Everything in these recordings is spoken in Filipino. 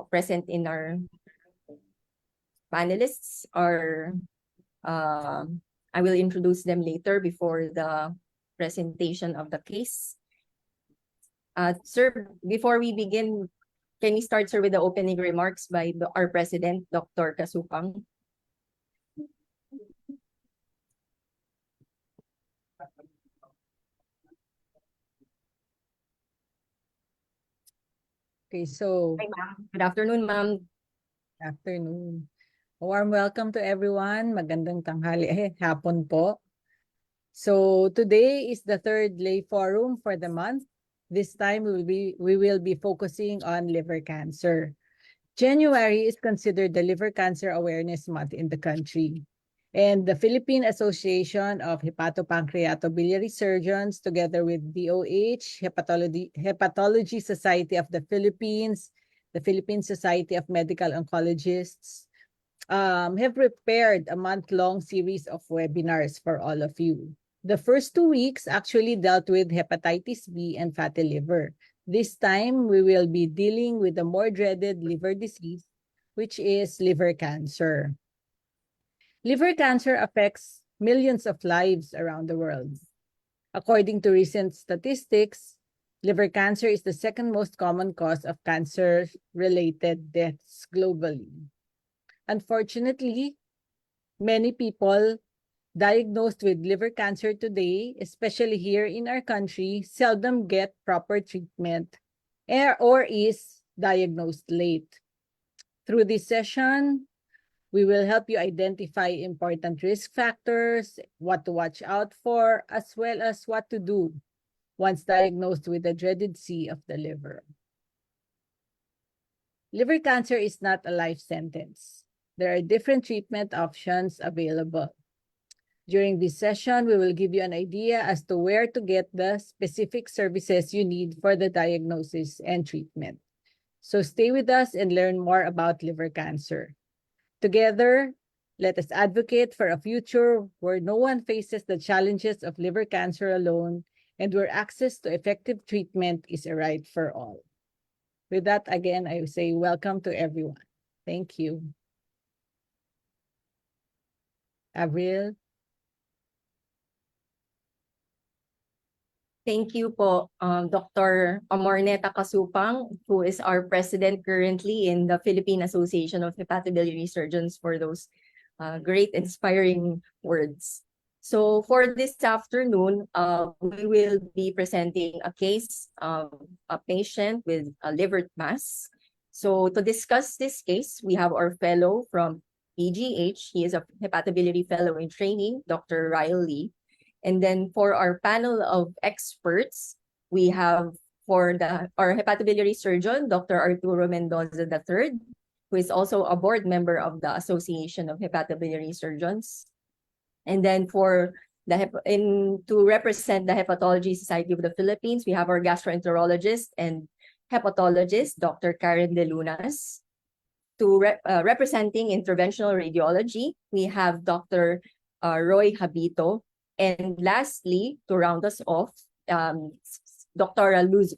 present in our panelists are, I will introduce them later before the presentation of the case. Sir, before we begin, can we start, sir, with the opening remarks by our president, Dr. Kasupang? Okay, so Hi, ma'am. Good afternoon, ma'am. afternoon. A warm welcome to everyone. Magandang tanghali. Hapon po. So today is the third lay forum for the month. This time we will be focusing on liver cancer. January is considered the Liver Cancer Awareness Month in the country. And the Philippine Association of Hepatopancreatobiliary Surgeons, together with DOH, Hepatology Society of the Philippines, the Philippine Society of Medical Oncologists, have prepared a month-long series of webinars for all of you. The first 2 weeks actually dealt with hepatitis B and fatty liver. This time, we will be dealing with the more dreaded liver disease, which is liver cancer. Liver cancer affects millions of lives around the world. According to recent statistics, liver cancer is the second most common cause of cancer-related deaths globally. Unfortunately, many people diagnosed with liver cancer today, especially here in our country, seldom get proper treatment or is diagnosed late. Through this session, we will help you identify important risk factors, what to watch out for, as well as what to do once diagnosed with the dreaded C of the liver. Liver cancer is not a life sentence. There are different treatment options available. During this session, we will give you an idea as to where to get the specific services you need for the diagnosis and treatment. So stay with us and learn more about liver cancer. Together, let us advocate for a future where no one faces the challenges of liver cancer alone and where access to effective treatment is a right for all. With that, again, I say welcome to everyone. Thank you. Avril? Thank you po, Dr. Amorneta Kasupang, who is our president currently in the Philippine Association of Hepatobiliary Surgeons, for those great inspiring words. So for this afternoon, we will be presenting a case of a patient with a liver mass. So to discuss this case, we have our fellow from PGH. He is a hepatobiliary fellow in training, Dr. Ryle Lee. And then for our panel of experts, we have our hepatobiliary surgeon, Dr. Arturo Mendoza III, who is also a board member of the Association of Hepatobiliary Surgeons. And then to represent the Hepatology Society of the Philippines, we have our gastroenterologist and hepatologist, Dr. Karen De Lunas. Representing interventional radiology, we have Dr. Roy Habito. And lastly, to round us off, Dr.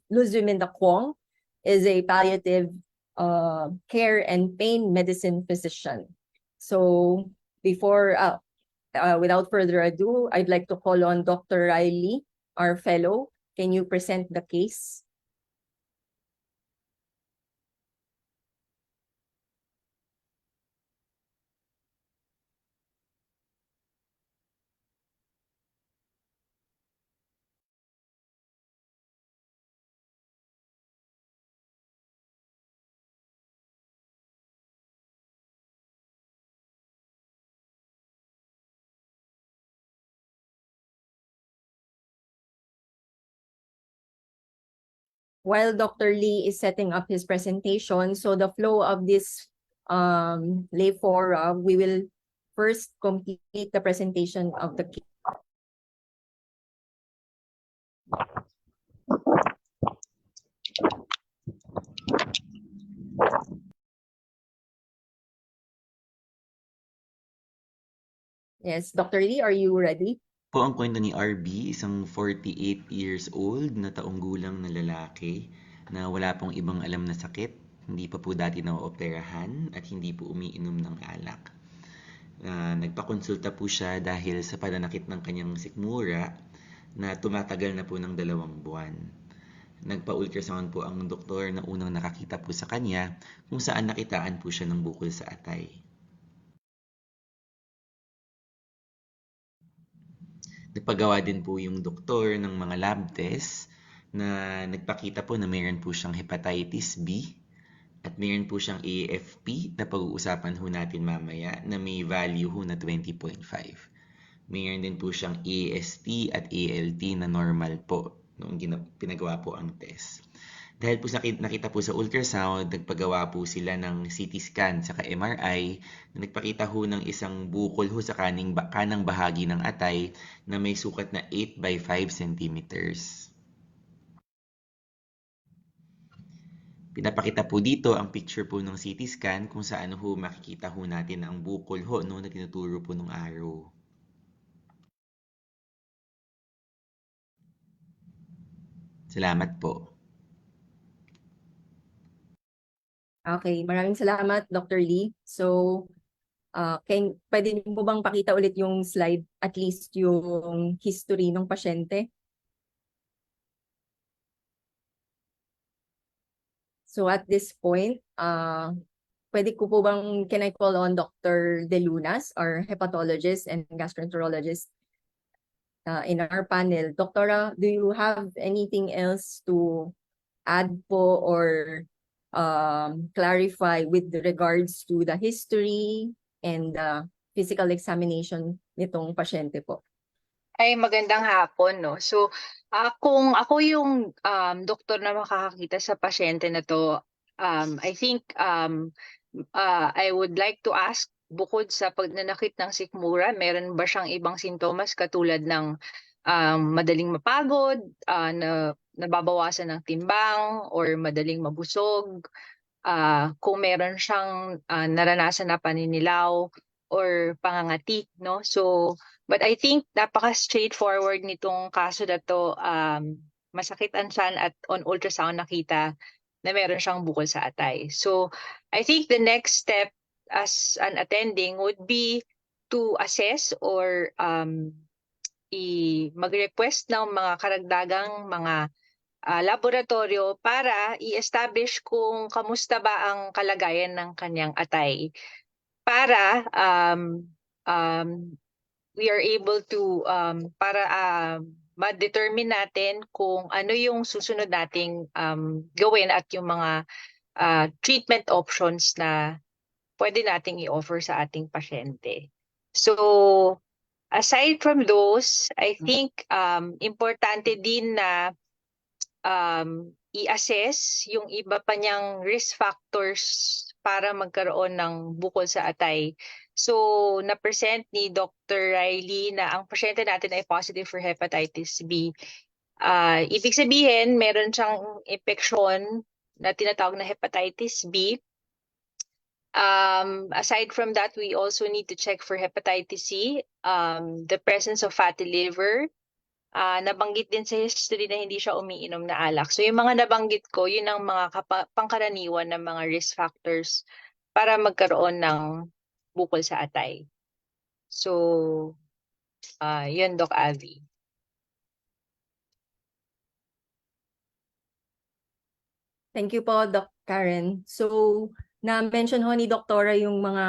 Luzuminda Kwong is a palliative care and pain medicine physician. So without further ado, I'd like to call on Dr. Riley, our fellow. Can you present the case? While Dr. Lee is setting up his presentation, so the flow of this lay forum, we will first complete the presentation of the case. Yes, Dr. Lee, are you ready? Po ang kwento ni RB, isang 48 years old na taong gulang na lalaki na wala pong ibang alam na sakit, hindi pa po dati naooperahan at hindi po umiinom ng alak. Nagpakonsulta po siya dahil sa pananakit ng kanyang sikmura na tumatagal na po ng 2 buwan. Nagpa-ultrasound po ang doktor na unang nakakita po sa kanya kung saan nakitaan po siya ng bukol sa atay. Nagpagawa din po yung doktor ng mga lab test na nagpakita po na mayroon po siyang hepatitis B at mayroon po siyang AFP na pag-uusapan ho natin mamaya na may value ho na 20.5. Mayroon din po siyang AST at ALT na normal po noong pinagawa po ang test. Dahil po nakita po sa ultrasound, nagpagawa po sila ng CT scan saka MRI na nagpakita ho ng isang bukol ho sa kanang bahagi ng atay na may sukat na 8 by 5 centimeters. Pinapakita po dito ang picture po ng CT scan kung saan ho makikita ho natin ang bukol ho no, na tinuturo po ng arrow. Salamat po. Okay, maraming salamat, Dr. Lee. So, pwede niyo po bang pakita ulit yung slide, at least yung history ng pasyente? So at this point, can I call on Dr. De Lunas, our hepatologist and gastroenterologist in our panel. Doctora, do you have anything else to add po or clarify with regards to the history and the physical examination nitong pasyente po? Ay, magandang hapon, no? So, kung ako yung doktor na makakakita sa pasyente na to, I think I would like to ask, bukod sa pagnanakit ng sikmura, meron ba siyang ibang sintomas katulad ng madaling mapagod, na nababawasan ng timbang, or madaling mabusog, kung meron siyang naranasan na paninilaw or pangangati, no? So, but I think napaka-straightforward nitong kaso na to. Masakit ang tiyan at on ultrasound nakita na meron siyang bukol sa atay. So, I think the next step as an attending would be to assess or mag-request ng mga karagdagang mga laboratorio para i-establish kung kamusta ba ang kalagayan ng kanyang atay. Para we are able to ma-determine natin kung ano yung susunod nating gawin at yung mga treatment options na pwede nating i-offer sa ating pasyente. So, aside from those, I think importante din na i-assess yung iba pa niyang risk factors para magkaroon ng bukol sa atay. So, na-present ni Dr. Riley na ang pasyente natin ay positive for hepatitis B. Ibig sabihin, meron siyang infeksyon na tinatawag na hepatitis B. Aside from that, we also need to check for hepatitis C, the presence of fatty liver. Nabanggit din sa history na hindi siya umiinom na alak. So yung mga nabanggit ko, yun ang mga pangkaraniwan na mga risk factors para magkaroon ng bukol sa atay. So, yun, Doc Avi. Thank you po, Doc Karen. So, na-mention ho ni Doktora yung mga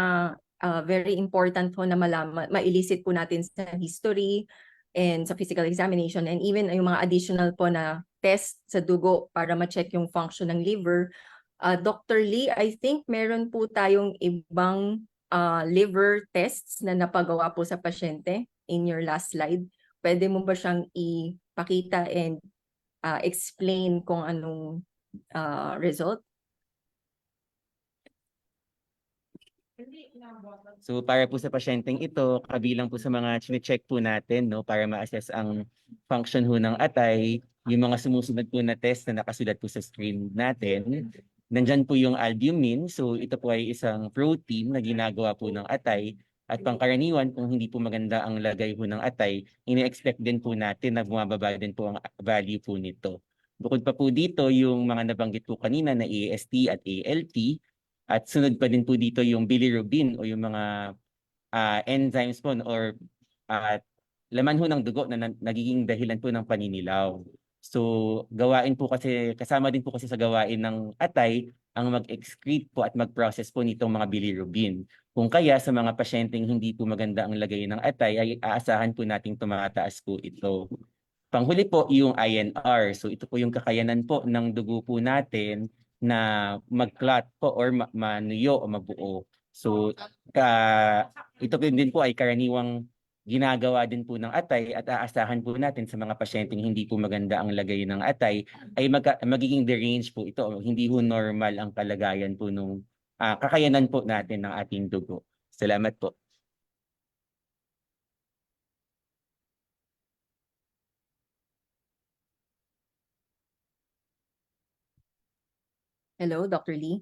very important ho na ma-elicit po natin sa history and sa physical examination, and even yung mga additional po na test sa dugo para ma-check yung function ng liver. Dr. Lee, I think meron po tayong ibang liver tests na napagawa po sa pasyente in your last slide. Pwede mo ba siyang ipakita and explain kung anong result? So para po sa pasyenteng ito, kabilang po sa mga chine-check po natin, no, para ma-assess ang function ho ng atay, yung mga sumusunod po na test na nakasulat po sa screen natin. Nandyan po yung albumin. So ito po ay isang protein na ginagawa po ng atay. At pangkaraniwan, kung hindi po maganda ang lagay po ng atay, ini-expect din po natin na bumababa din po ang value po nito. Bukod pa po dito yung mga nabanggit po kanina na AST at ALT, at sunod pa din po dito yung bilirubin o yung mga enzymes po or laman ho ng dugo na nagiging dahilan po ng paninilaw. So gawain po kasi, kasama din po kasi sa gawain ng atay ang mag-excrete po at mag-process po nitong mga bilirubin. Kung kaya sa mga pasyenteng hindi po maganda ang lagay ng atay, ay aasahan po nating tumataas po ito. Panghuli po yung INR. So ito po yung kakayanan po ng dugo po natin na mag-clot po or manuyo o mabuo. So ito din po ay karaniwang ginagawa din po ng atay at aasahan po natin sa mga pasyenteng hindi po maganda ang lagay ng atay ay magiging deranged po ito. Hindi po normal ang kalagayan po nung kakayanan po natin ng ating dugo. Salamat po. Hello, Dr. Lee.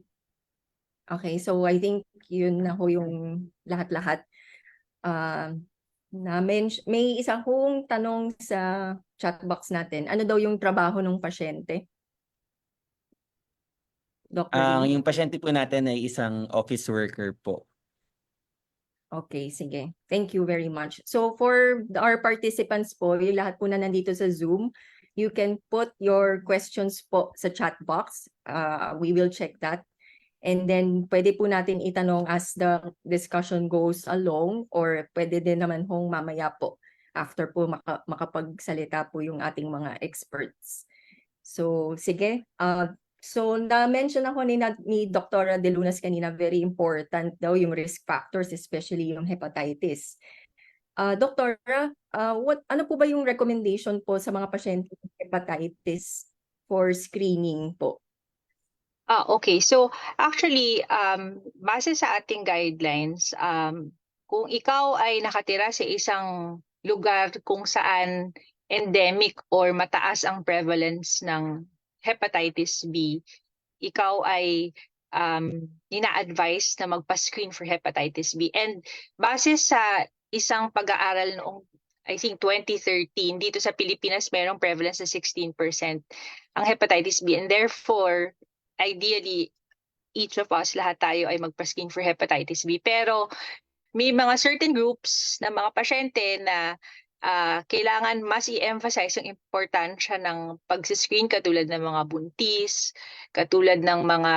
Okay, so I think yun na ho yung lahat-lahat. May isa hong tanong sa chat box natin. Ano daw yung trabaho ng pasyente? Dr. Lee? Yung pasyente po natin ay isang office worker po. Okay, sige. Thank you very much. So for our participants po, yung lahat po na nandito sa Zoom, you can put your questions po sa chat box. We will check that. And then pwede po natin itanong as the discussion goes along or pwede din naman hong mamaya po after po makapagsalita po yung ating mga experts. So sige, so na-mention ako ni Dr. De Lunas kanina, very important daw yung risk factors, especially yung hepatitis. Doktora, ano po ba yung recommendation po sa mga pasyente ng hepatitis for screening po? Okay. So actually, base sa ating guidelines, kung ikaw ay nakatira sa isang lugar kung saan endemic or mataas ang prevalence ng hepatitis B, ikaw ay ina-advise na magpa-screen for hepatitis B. And base sa isang pag-aaral noong I think 2013, dito sa Pilipinas mayroong prevalence na 16% ang hepatitis B, and therefore ideally, each of us, lahat tayo ay magpa-screen for hepatitis B. Pero may mga certain groups na mga pasyente na kailangan mas i-emphasize yung importansya ng pag-screen, katulad ng mga buntis, katulad ng mga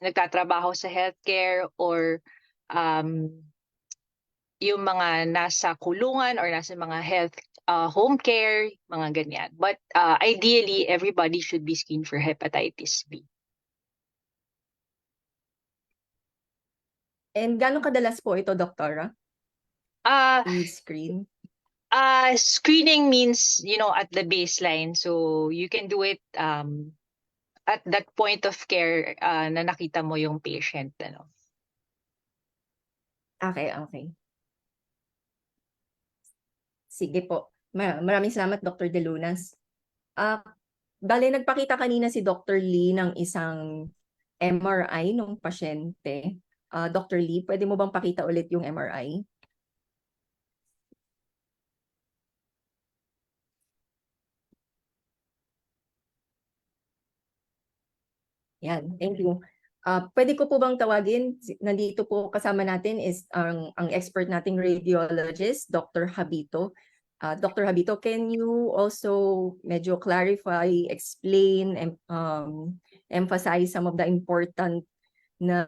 nagtatrabaho sa healthcare, or yung mga nasa kulungan or nasa mga health home care, mga ganyan. But ideally, everybody should be screened for hepatitis B. And gano'ng kadalas po ito, Doktora? I-screen? Screening means, at the baseline. So you can do it at that point of care na nakita mo yung patient. Okay. Sige po. Maraming salamat, Dr. De Lunas. Bale, nagpakita kanina si Dr. Lee ng isang MRI ng pasyente. Dr. Lee, pwede mo bang pakita ulit yung MRI? Yan, thank you. Pwede ko po bang tawagin? Nandito po kasama natin is ang expert nating radiologist, Dr. Habito. Dr. Habito, can you also medyo clarify, explain, and emphasize some of the important na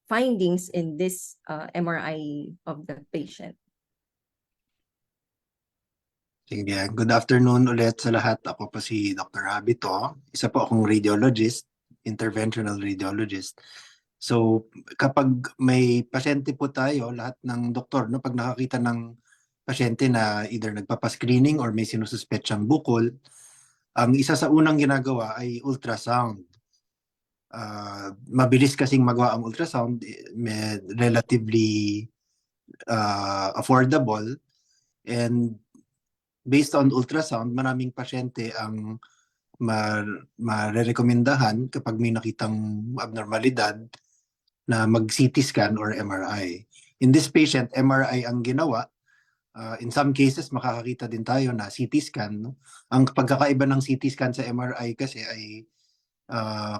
findings in this MRI of the patient? Sige, good afternoon ulit sa lahat. Ako po si Dr. Habito. Isa po akong radiologist, interventional radiologist. So kapag may pasyente po tayo, lahat ng doktor, no, pag nakakita ng pasyente na either nagpapa-screening or may sinususpetsang bukol, ang isa sa unang ginagawa ay ultrasound. Mabilis kasing magawa ang ultrasound, relatively affordable, and based on ultrasound, maraming pasyente ang marerekomendahan kapag may nakitang abnormalidad na mag-CT scan or MRI. In this patient, MRI ang ginawa In some cases, makakakita din tayo na CT scan. No? Ang pagkakaiba ng CT scan sa MRI kasi ay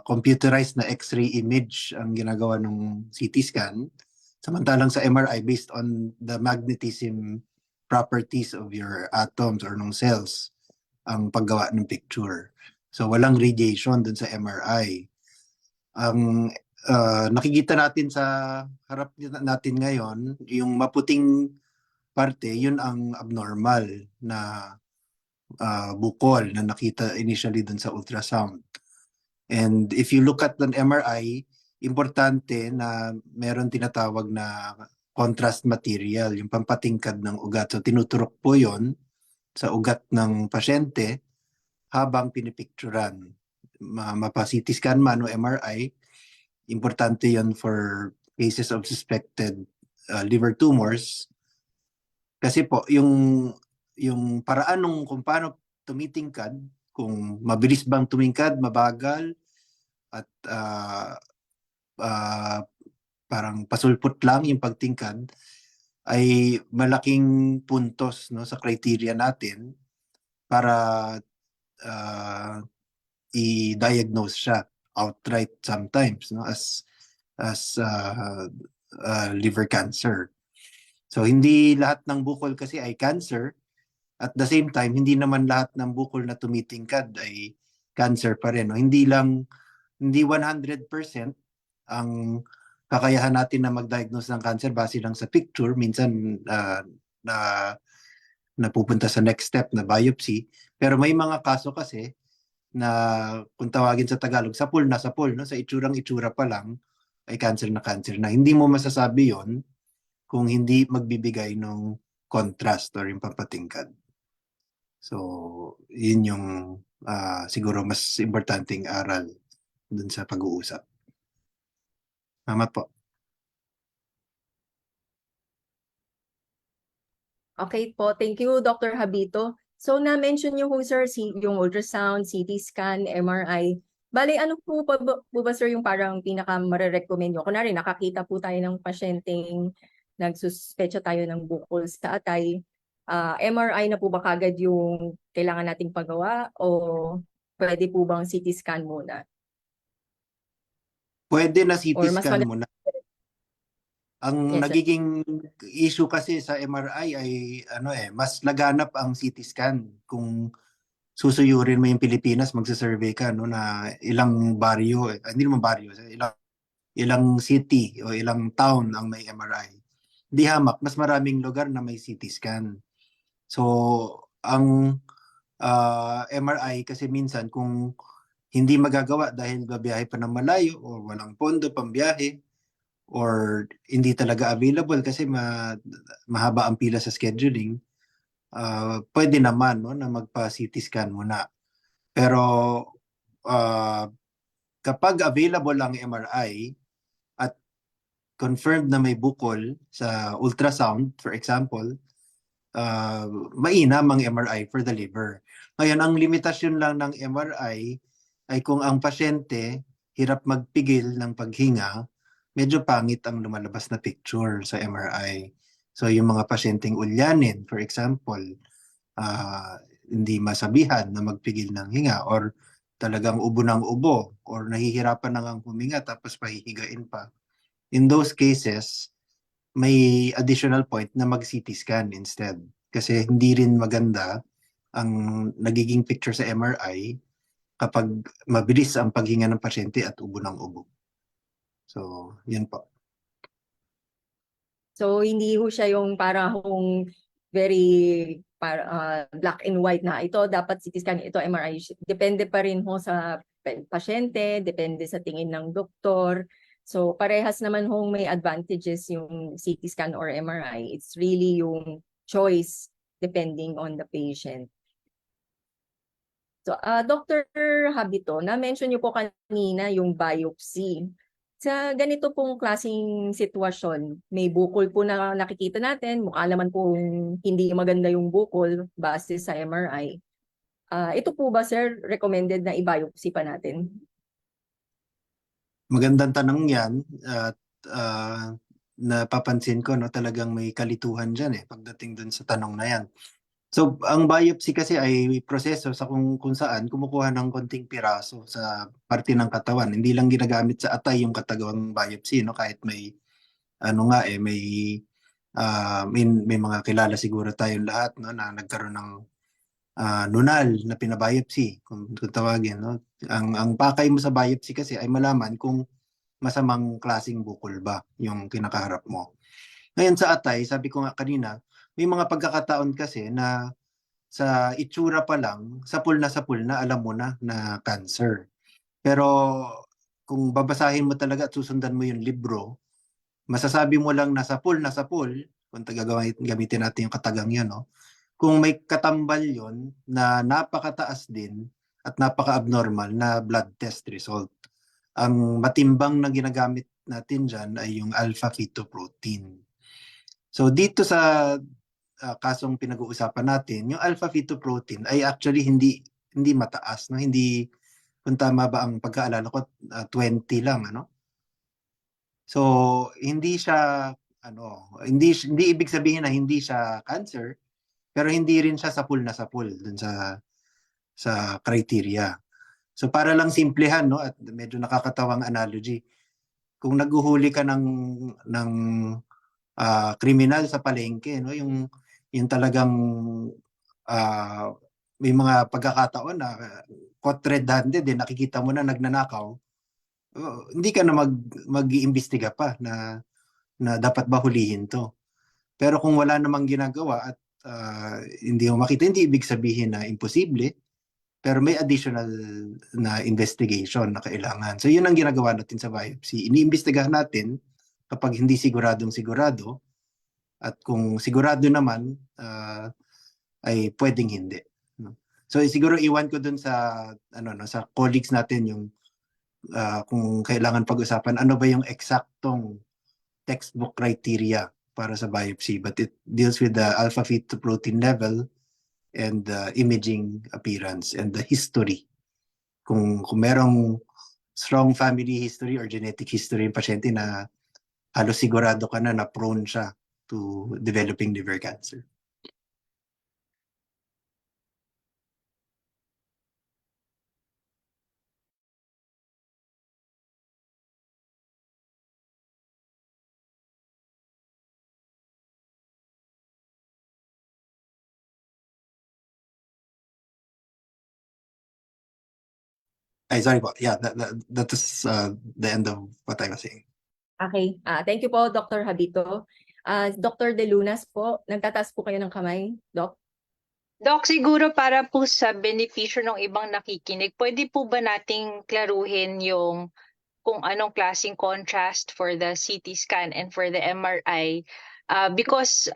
computerized na X-ray image ang ginagawa ng CT scan. Samantalang sa MRI, based on the magnetism properties of your atoms or ng cells, ang paggawa ng picture. So walang radiation dun sa MRI. Ang nakikita natin sa harap natin ngayon, yung maputing parte, yun ang abnormal na bukol na nakita initially dun sa ultrasound. And if you look at an MRI, importante na meron tinatawag na contrast material, yung pampatingkad ng ugat. So tinuturok po yon sa ugat ng pasyente habang pinipicturan. Mapa-CT scan man o MRI, importante yon for cases of suspected liver tumors. Kasi po, yung paraan nung kung paano tumitingkad, kung mabilis bang tumingkad, mabagal, at parang pasulpot lang yung pagtingkad, ay malaking puntos, no, sa criteria natin para i-diagnose siya outright sometimes, no, as liver cancer. So hindi lahat ng bukol kasi ay cancer. At the same time, hindi naman lahat ng bukol na tumitingkad ay cancer pa rin. No? Hindi 100% ang kakayahan natin na mag-diagnose ng cancer base lang sa picture. Minsan napupunta sa next step na biopsy. Pero may mga kaso kasi na kung tawagin sa Tagalog, sapul na sapul. No? Sa itsura pa lang ay cancer na. Hindi mo masasabi yon kung hindi magbibigay ng contrast or yung pampatingkad. So, yun yung siguro mas importanteng aral dun sa pag-uusap. Salamat po. Okay po, thank you Dr. Habito. So na-mention niyo po sir yung ultrasound, CT scan, MRI. Bale, ano po ba sir yung parang pinaka marerecommend niyo? Kunwari nakakita po tayo ng pasyenteng nagsuspecha tayo ng bukol sa atay. MRI na po ba kagad yung kailangan nating pagawa o pwede po bang CT scan muna? Pwede na CT Or mas scan muna. Ang Yes, sir. nagiging issue kasi sa MRI ay mas laganap ang CT scan. Kung susuyurin mo yung Pilipinas, magsa-survey ka na ilang baryo, hindi naman baryo, ilang city o ilang town ang may MRI. Di hamak, mas maraming lugar na may CT scan. So, ang MRI kasi minsan kung hindi magagawa dahil babiyahe pa ng malayo o walang pondo pambiyahe or hindi talaga available kasi mahaba ang pila sa scheduling, pwede naman na magpa-CT scan muna. Pero kapag available ang MRI at confirmed na may bukol sa ultrasound, for example, mainam ang MRI for the liver. Ngayon, ang limitasyon lang ng MRI ay kung ang pasyente hirap magpigil ng paghinga, medyo pangit ang lumalabas na picture sa MRI. So yung mga pasyenteng ulyanin, for example, hindi masabihan na magpigil ng hinga or talagang ubo ng ubo or nahihirapan na ngang huminga tapos pahihigain pa. In those cases, may additional point na mag-CT scan instead. Kasi hindi rin maganda ang nagiging picture sa MRI kapag mabilis ang paghinga ng pasyente at ubo ng ubo. So, yun po. So hindi ho siya yung parang very black and white na ito dapat CT scan, ito MRI. Depende pa rin ho sa pasyente, depende sa tingin ng doktor. So parehas naman hong may advantages yung CT scan or MRI. It's really yung choice depending on the patient. So Dr. Habito, na-mention niyo po kanina yung biopsy. Sa ganito pong klaseng sitwasyon, may bukol po na nakikita natin, mukha naman po hindi maganda yung bukol base sa MRI. Ito po ba sir, recommended na i-biopsy pa natin? Magandang tanong yan. At napapansin ko, no, talagang may kalituhan dyan pagdating dun sa tanong na yan. So, ang biopsy kasi ay proseso sa kung saan kumukuha ng konting piraso sa parte ng katawan. Hindi lang ginagamit sa atay yung katagawang biopsy, no? Kahit may, may mga kilala siguro tayong lahat, no, na nagkaroon ng nunal na pinabiopsy, kung tawagin, no? Ang pakay mo sa biopsy kasi ay malaman kung masamang klasing bukol ba yung kinakaharap mo. Ngayon sa atay, sabi ko nga kanina, may mga pagkakataon kasi na sa itsura pa lang, sapul na alam mo na cancer. Pero kung babasahin mo talaga at susundan mo yung libro, masasabi mo lang na sapul, kung gamitin natin yung katagang yan, no? Kung may katambal yon na napakataas din at napaka-abnormal na blood test result. Ang matimbang na ginagamit natin dyan ay yung alpha-fetoprotein. So dito sa kasong pinag-uusapan natin, yung alpha-fetoprotein ay actually hindi mataas, no? Hindi, kung tama ba ang pagkaalala ko, 20 lang, ano? So hindi siya hindi ibig sabihin na hindi siya cancer, pero hindi rin siya sapul dun sa criteria. So para lang simplehan, no, at medyo nakakatawang analogy. Kung naghuhuli ka ng kriminal sa palengke, no, yung talagang may mga pagkakataon na caught red-handed, nakikita mo na nagnanakaw, hindi ka na mag-iimbestiga pa na dapat ba hulihin to. Pero kung wala namang ginagawa at hindi mo makita, hindi ibig sabihin na imposible, pero may additional na investigation na kailangan. So yun ang ginagawa natin sa biopsy. Iniimbestigahan natin kapag hindi sigurado, at kung sigurado naman, ay pwedeng hindi. So siguro iwan ko dun sa sa colleagues natin yung kung kailangan pag-usapan ano ba yung eksaktong textbook criteria para sa biopsy, but it deals with the alpha-fetoprotein level and the imaging appearance and the history. Kung merong strong family history or genetic history yung pasyente na halos sigurado ka na prone siya to developing liver cancer. Sorry po. Yeah, that is the end of what I was saying. Okay. Thank you po, Dr. Habito. Dr. De Lunas po, nagtataas po kayo ng kamay, Doc? Doc, siguro para po sa benepisyo ng ibang nakikinig, pwede po ba nating klaruhin yung kung anong klaseng contrast for the CT scan and for the MRI? Because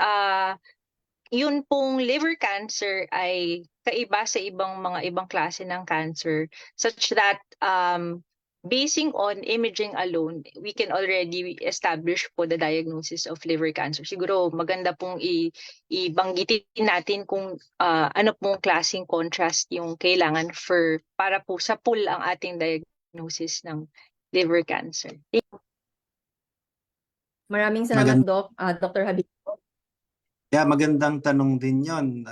yun pong liver cancer ay kaiba sa ibang klase ng cancer, such that basing on imaging alone, we can already establish po the diagnosis of liver cancer. Siguro maganda pong ibanggitin natin kung ano pong klaseng contrast yung kailangan para po sa pool ang ating diagnosis ng liver cancer. Maraming salamat, Doc. Dr. Habito. Yeah, magandang tanong din 'yon.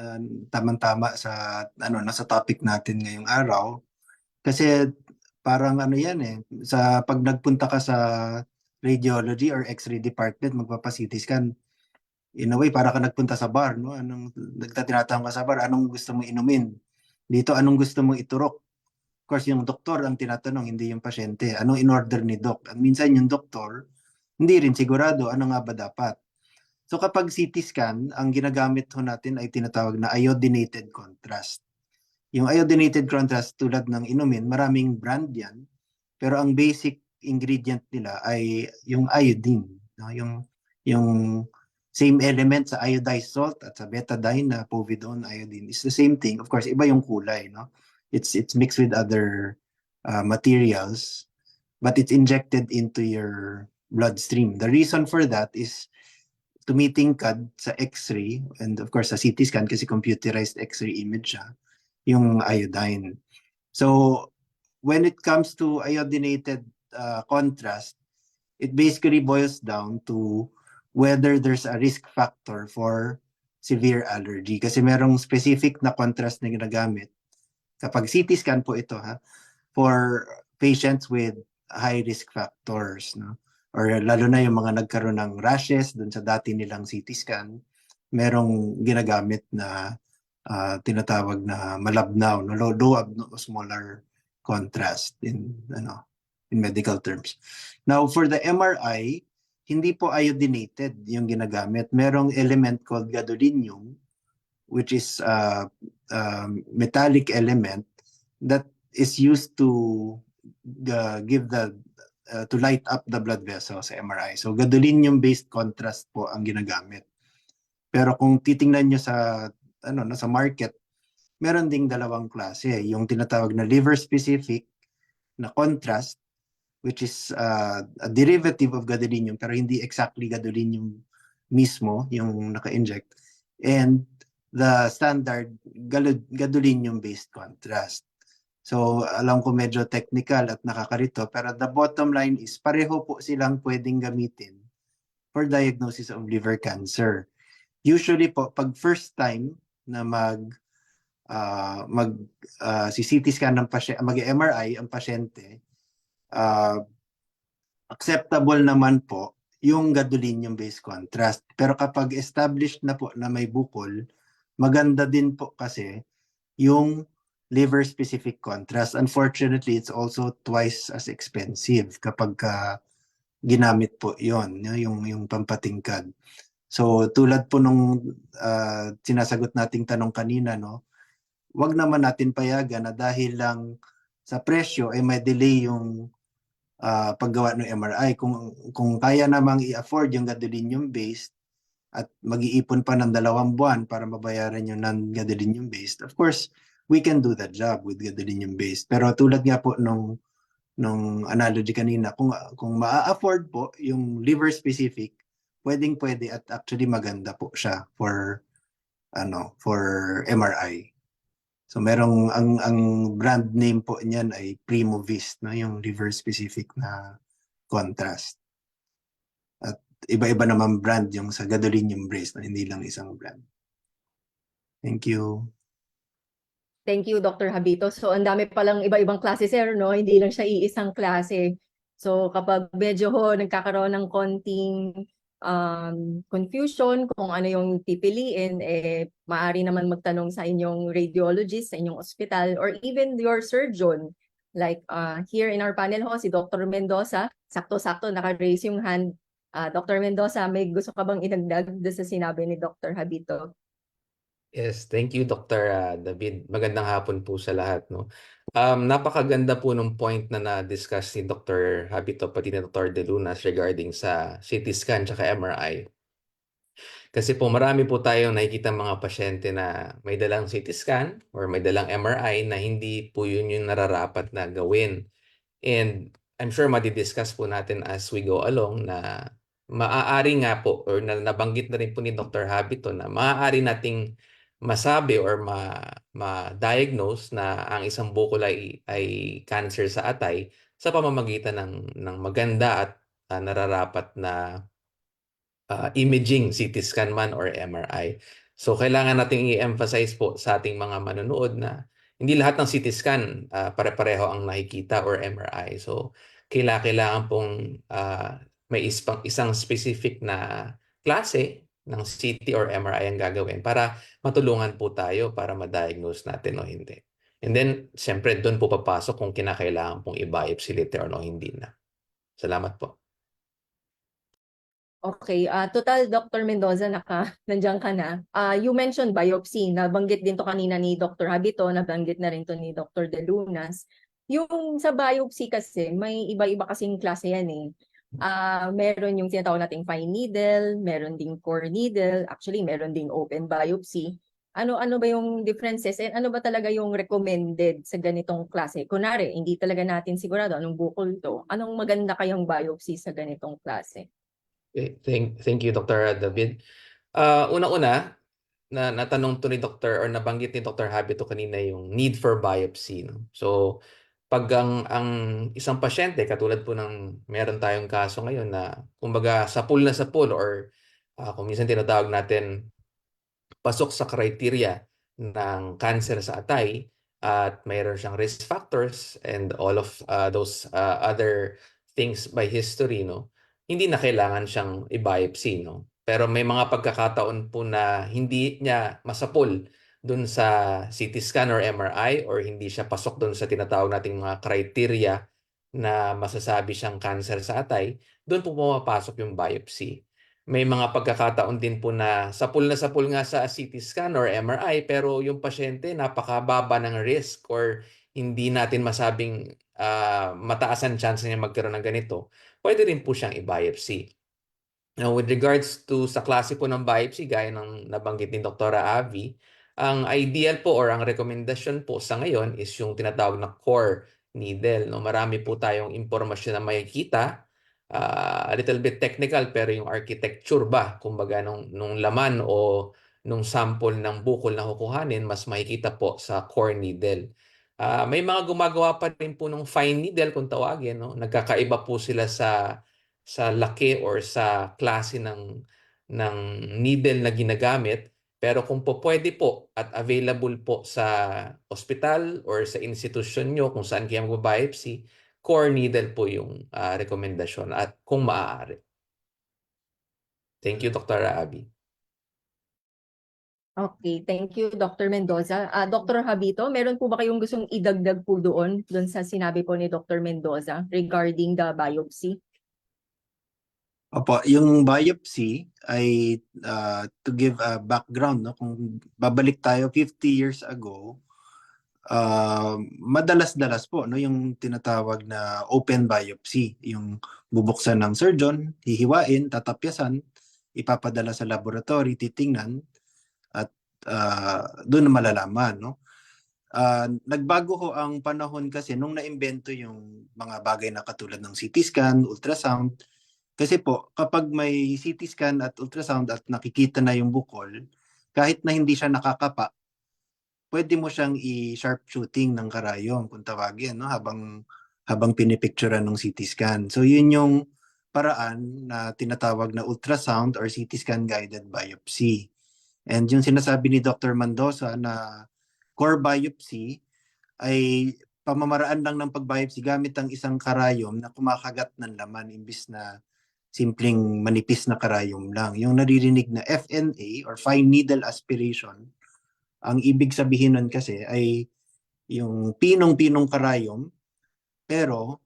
Tamang-tama sa nasa topic natin ngayong araw. Kasi parang yan sa pag nagpunta ka sa radiology or X-ray department, magpapa-CT scan, in a way para ka nagpunta sa bar, no? Tinatawag ka sa bar, anong gusto mo inumin? Dito, anong gusto mo iturok? Of course, yung doktor ang tinatanong, hindi yung pasyente. Anong in-order ni doc? At minsan yung doktor, hindi rin sigurado ano nga ba dapat. So kapag CT scan, ang ginagamit ho natin ay tinatawag na iodinated contrast. Yung iodinated contrast tulad ng inumin, maraming brand yan, pero ang basic ingredient nila ay yung iodine, no? Yung same element sa iodized salt at sa betadine na povidone iodine is the same thing. Of course, iba yung kulay, no? It's mixed with other materials, but it's injected into your bloodstream. The reason for that is tumitingkad sa X-ray and of course sa CT scan kasi computerized X-ray image siya, yung iodine. So when it comes to iodinated contrast, it basically boils down to whether there's a risk factor for severe allergy. Kasi merong specific na contrast na ginagamit. Kapag CT scan po ito for patients with high risk factors, no? Or lalo na yung mga nagkaroon ng rashes dun sa dati nilang CT scan, merong ginagamit na tinatawag na malabnaw, no? Low osmolar contrast in medical terms. Now for the MRI, hindi po iodinated yung ginagamit. Merong element called gadolinium, which is a metallic element that is used to give to light up the blood vessel sa MRI. So gadolinium-based contrast po ang ginagamit. Pero kung titingnan nyo sa sa market, meron ding dalawang klase. Yung tinatawag na liver-specific na contrast, which is a derivative of gadolinium, pero hindi exactly gadolinium mismo yung naka-inject. And the standard gadolinium-based contrast. So alam ko medyo technical at nakakarito, pero the bottom line is pareho po silang pwedeng gamitin for diagnosis of liver cancer. Usually po, pag first time na si CT scan ng pasyente, mag-MRI ang pasyente, acceptable naman po yung gadolinium-based contrast. Pero kapag established na po na may bukol, maganda din po kasi yung liver-specific contrast. Unfortunately, it's also twice as expensive kapag ginamit po yon, yung pampatingkad. So tulad po nung sinasagot nating tanong kanina, no, wag naman natin payagan na dahil lang sa presyo ay may delay yung paggawa ng MRI. Kung kaya namang i-afford yung gadolinium-based at mag-iipon pa ng 2 buwan para mabayaran yung non-gadolinium-based, of course, we can do that job with gadolinium-based. Pero tulad nga po nung analogy kanina, kung maa-afford po yung liver-specific, pwedeng-pwede at actually maganda po siya for MRI. So merong ang brand name po niyan ay Primovist, no, yung liver specific na contrast. At iba-iba naman brand yung sa gadolinium based, no, hindi lang isang brand. Thank you. Thank you, Dr. Habito. So, ang dami palang iba-ibang klase, sir, no? Hindi lang siya iisang klase. So, kapag medyo nagkakaroon ng konting confusion kung ano yung pipiliin, maaari naman magtanong sa inyong radiologist, sa inyong ospital, or even your surgeon. Like here in our panel si Dr. Mendoza, sakto-sakto naka-raise yung hand. Dr. Mendoza, may gusto ka bang idagdag sa sinabi ni Dr. Habito? Yes, thank you Dr. David. Magandang hapon po sa lahat, no. Napakaganda po ng point na na-discuss ni Dr. Habito pati ni Dr. De Lunas regarding sa CT scan at MRI. Kasi po marami po tayong nakikita mga pasyente na may dalang CT scan or may dalang MRI na hindi po yun yung nararapat na gawin. And I'm sure madidiscuss po natin as we go along na maaari nga po or nabanggit na rin po ni Dr. Habito na maaari nating masabi or ma-diagnose na ang isang bukol ay cancer sa atay sa pamamagitan ng maganda at nararapat na imaging CT scan man or MRI. So kailangan nating i-emphasize po sa ating mga manonood na hindi lahat ng CT scan pare-pareho ang nakikita or MRI. So kailangan pong may isang specific na klase ng CT or MRI ang gagawin para matulungan po tayo para ma-diagnose natin o hindi. And then, siyempre, doon po papasok kung kinakailangan pong i-biopsy later o hindi na. Salamat po. Okay, total Dr. Mendoza, nandiyan ka na. You mentioned biopsy, nabanggit din to kanina ni Dr. Habito, nabanggit na rin to ni Dr. De Lunas. Yung sa biopsy kasi, may iba-iba kasing klase yan eh. Meron yung tinatawag nating fine needle, meron ding core needle, actually meron ding open biopsy. Ano ba yung differences and ano ba talaga yung recommended sa ganitong klase? Kunwari, hindi talaga natin sigurado anong bukol to. Anong maganda kayang biopsy sa ganitong klase? Okay, thank you, Dr. David. Una-una, natanong to ni Dr. or nabanggit ni Dr. Habito kanina yung need for biopsy. No? So, pag ang isang pasyente, katulad po ng meron tayong kaso ngayon na kumbaga sa pool or kung minsan tinatawag natin pasok sa criteria ng cancer sa atay at mayroon siyang risk factors and all of those other things by history, no? Hindi na kailangan siyang i-biopsy, no? Pero may mga pagkakataon po na hindi niya masapol dun sa CT scan or MRI or hindi siya pasok dun sa tinatawag nating mga criteria na masasabi siyang cancer sa atay, doon po pumapasok yung biopsy. May mga pagkakataon din po na sapul nga sa CT scan or MRI pero yung pasyente napakababa ng risk or hindi natin masabing mataas ang chance niya magkaroon ng ganito, pwede rin po siyang i-biopsy. Now, with regards to sa klase po ng biopsy, gaya ng nabanggit ni Dr. Avi, ang ideal po or ang rekomendasyon po sa ngayon is yung tinatawag na core needle. No? Marami po tayong impormasyon na makikita. A little bit technical pero yung architecture ba, kumbaga nung laman o nung sample ng bukol na kukuhanin, mas makikita po sa core needle. May mga gumagawa pa rin po ng fine needle kung tawagin. No? Nagkakaiba po sila sa laki or sa klase ng needle na ginagamit. Pero kung po pwede po at available po sa ospital or sa institusyon nyo kung saan kayo mag-biopsy, core needle po yung rekomendasyon at kung maaari. Thank you, Dr. Abby. Okay, thank you, Dr. Mendoza. Dr. Habito, meron po ba kayong gustong idagdag po doon sa sinabi po ni Dr. Mendoza regarding the biopsy? Opo, yung biopsy ay to give a background, no? Kung babalik tayo 50 years ago, madalas-dalas po, no, yung tinatawag na open biopsy, yung bubuksan ng surgeon, hihiwain, tatapyasan, ipapadala sa laboratory, titingnan, at doon na malalaman, no? Nagbago ho ang panahon kasi nung naimbento yung mga bagay na katulad ng CT scan, ultrasound. Kasi po, kapag may CT scan at ultrasound at nakikita na yung bukol, kahit na hindi siya nakakapa, pwede mo siyang i-sharp shooting ng karayom kung tawagin, no? habang pinipicturean ng CT scan. So yun yung paraan na tinatawag na ultrasound or CT scan guided biopsy. And yung sinasabi ni Dr. Mendoza na core biopsy ay pamamaraan lang ng pagbiopsy gamit ang isang karayom na kumakagat ng laman imbis na simpleng manipis na karayom lang. Yung naririnig na FNA or fine needle aspiration, ang ibig sabihin nun kasi ay yung pinong-pinong karayom, pero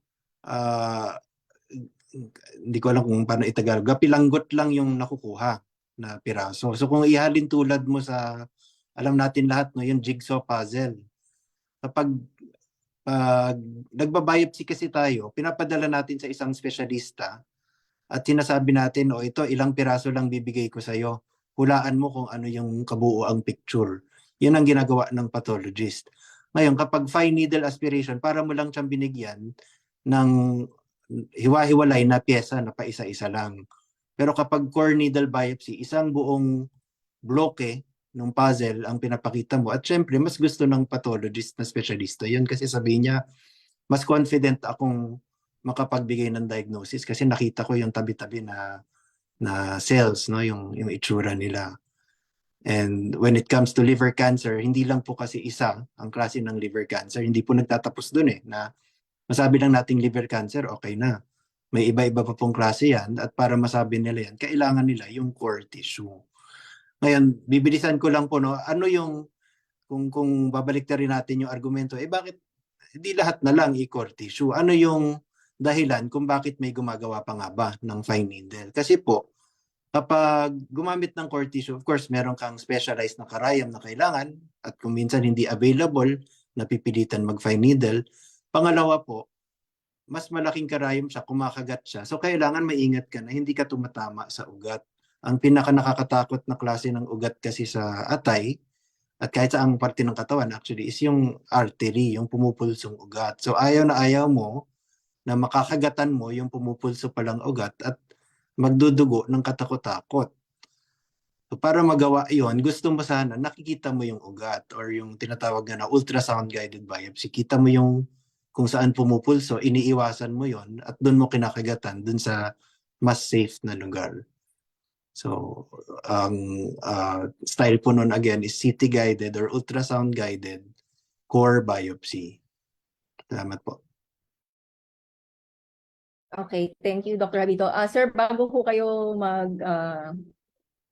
hindi ko alam kung paano itagalog. Gapilanggot lang yung nakukuha na piraso. So kung ihalin tulad mo sa, alam natin lahat, no, yung jigsaw puzzle. Kapag nagbabiopsy kasi tayo, pinapadala natin sa isang espesyalista at sinasabi natin, o ito, ilang piraso lang bibigay ko sa'yo. Hulaan mo kung ano yung kabuuang picture. Yun ang ginagawa ng pathologist. Ngayon, kapag fine needle aspiration, para mo lang siyang binigyan ng hiwa-hiwalay na pyesa na paisa-isa lang. Pero kapag core needle biopsy, isang buong bloke ng puzzle ang pinapakita mo. At syempre, mas gusto ng pathologist na specialista yun kasi sabi niya, mas confident akong makapagbigay ng diagnosis kasi nakita ko yung tabi-tabi na cells, no, yung itsura nila. And when it comes to liver cancer, hindi lang po kasi isa ang klase ng liver cancer. Hindi po nagtatapos dun na masabi lang nating liver cancer, okay na. May iba-iba pa pong klase yan at para masabi nila yan, kailangan nila yung core tissue. Ngayon, bibilisan ko lang po, no, ano yung, kung babalik na rin natin yung argumento, bakit hindi lahat na lang i-core tissue? Ano yung dahilan kung bakit may gumagawa pa nga ba ng fine needle? Kasi po, kapag gumamit ng core tissue, of course, meron kang specialized na karayom na kailangan at kung minsan hindi available, napipilitan mag-fine needle. Pangalawa po, mas malaking karayom siya, kumakagat siya. So kailangan maingat ka na hindi ka tumatama sa ugat. Ang pinaka nakakatakot na klase ng ugat kasi sa atay, at kahit sa ang parte ng katawan actually, is yung artery, yung pumupulsong ugat. So ayaw na ayaw mo na makakagatan mo yung pumupulso palang ugat at magdudugo ng katakot-takot. So para magawa yon, gusto mo sana nakikita mo yung ugat or yung tinatawag na ultrasound guided biopsy. Kita mo yung kung saan pumupulso, iniiwasan mo yon at doon mo kinakagatan, doon sa mas safe na lugar. So, ang style po nun again is CT-guided or ultrasound-guided core biopsy. Salamat po. Okay, thank you, Dr. Habito. Sir, bago po kayo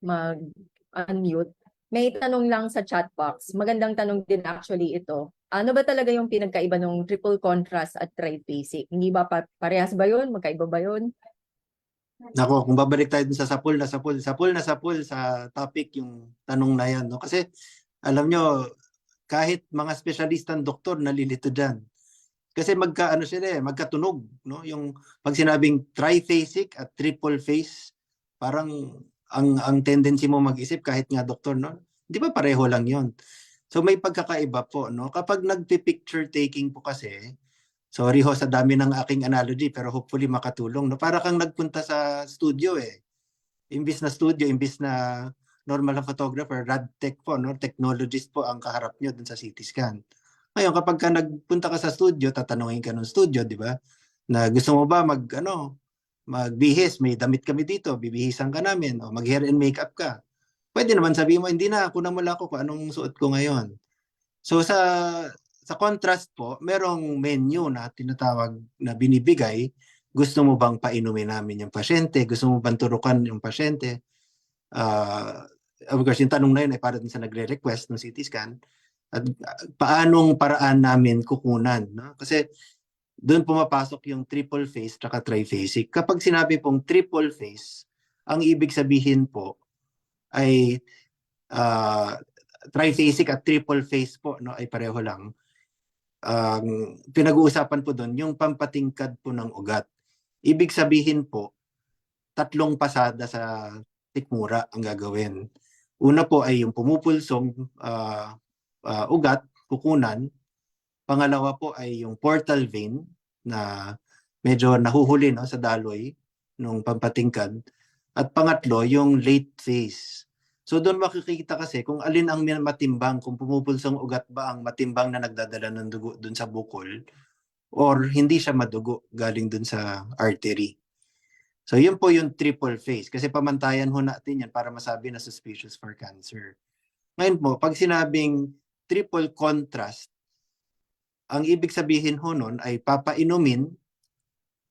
mag-unmute, may tanong lang sa chat box. Magandang tanong din actually ito. Ano ba talaga yung pinagkaiba ng triple contrast at triphasic? Hindi ba parehas ba yun? Magkaiba ba yun? Nako, kung babalik tayo dun sa sapul sa topic yung tanong na yan, no? Kasi alam nyo, kahit mga espesyalistang doktor nalilito dyan. Kasi magkatunog, no? Yung pag sinabing triphasic at triple phase, parang ang tendency mo mag-isip kahit nga doktor, no? Di ba pareho lang 'yon? So may pagkakaiba po, no? Kapag nagpi-picture taking po kasi, sorry ho sa dami ng aking analogy pero hopefully makatulong, no? Para kang nagpunta sa studio eh. Imbis na normal na photographer, radtech po, no? Technologist po ang kaharap nyo dun sa CT scan. Ngayon, kapag ka nagpunta ka sa studio, tatanungin ka ng studio, di ba? Na gusto mo ba magbihis, may damit kami dito, bibihisan ka namin, o mag-hair and makeup ka. Pwede naman sabihin mo, hindi na, kunan mo lang ako kung anong suot ko ngayon. So sa contrast po, merong menu na tinatawag na binibigay. Gusto mo bang painumin namin yung pasyente? Gusto mo bang turukan yung pasyente? Of course, yung tanong na yun ay para din sa nagre-request ng CT scan. At paanong paraan namin kukunan, no? Kasi doon pumapasok yung triple phase at triphasic. Kapag sinabi pong triple phase, ang ibig sabihin po ay triphasic at triple phase po, no, ay pareho lang. Pinag-uusapan po doon yung pampatingkad po ng ugat. Ibig sabihin po, 3 pasada sa sikmura ang gagawin. Una po ay yung pumupulsong ugat, kukunan. Pangalawa po ay yung portal vein na medyo nahuhuli, no, sa daloy nung pampatingkad. At pangatlo, yung late phase. So doon makikita kasi kung alin ang matimbang, kung pumupulsong ugat ba ang matimbang na nagdadala ng dugo doon sa bukol or hindi siya madugo galing doon sa artery. So yun po yung triple phase kasi pamantayan ho natin yan para masabi na suspicious for cancer. Ngayon po, pag sinabing triple contrast, ang ibig sabihin ho nun ay papainumin,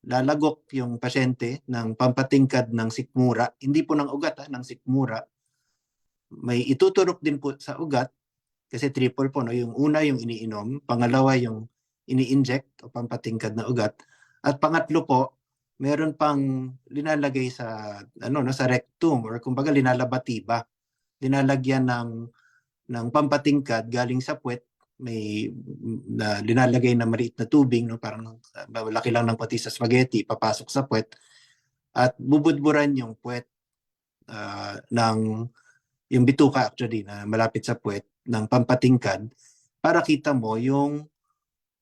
lalagok yung pasyente ng pampatingkad ng sikmura, hindi po ng ugat, ng sikmura. May ituturok din po sa ugat kasi triple po, no? Yung una yung iniinom, pangalawa yung ini-inject o pampatingkad na ugat, at pangatlo po, meron pang linalagay sa sa rectum or kumbaga linalabatiba. Linalagyan ng pampatingkad galing sa puwet, may linalagay na maliit na tubig, no, parang malaki lang ng pati sa spaghetti, papasok sa puwet at bubudburan yung puwet yung bituka actually na malapit sa puwet ng pampatingkad para kita mo yung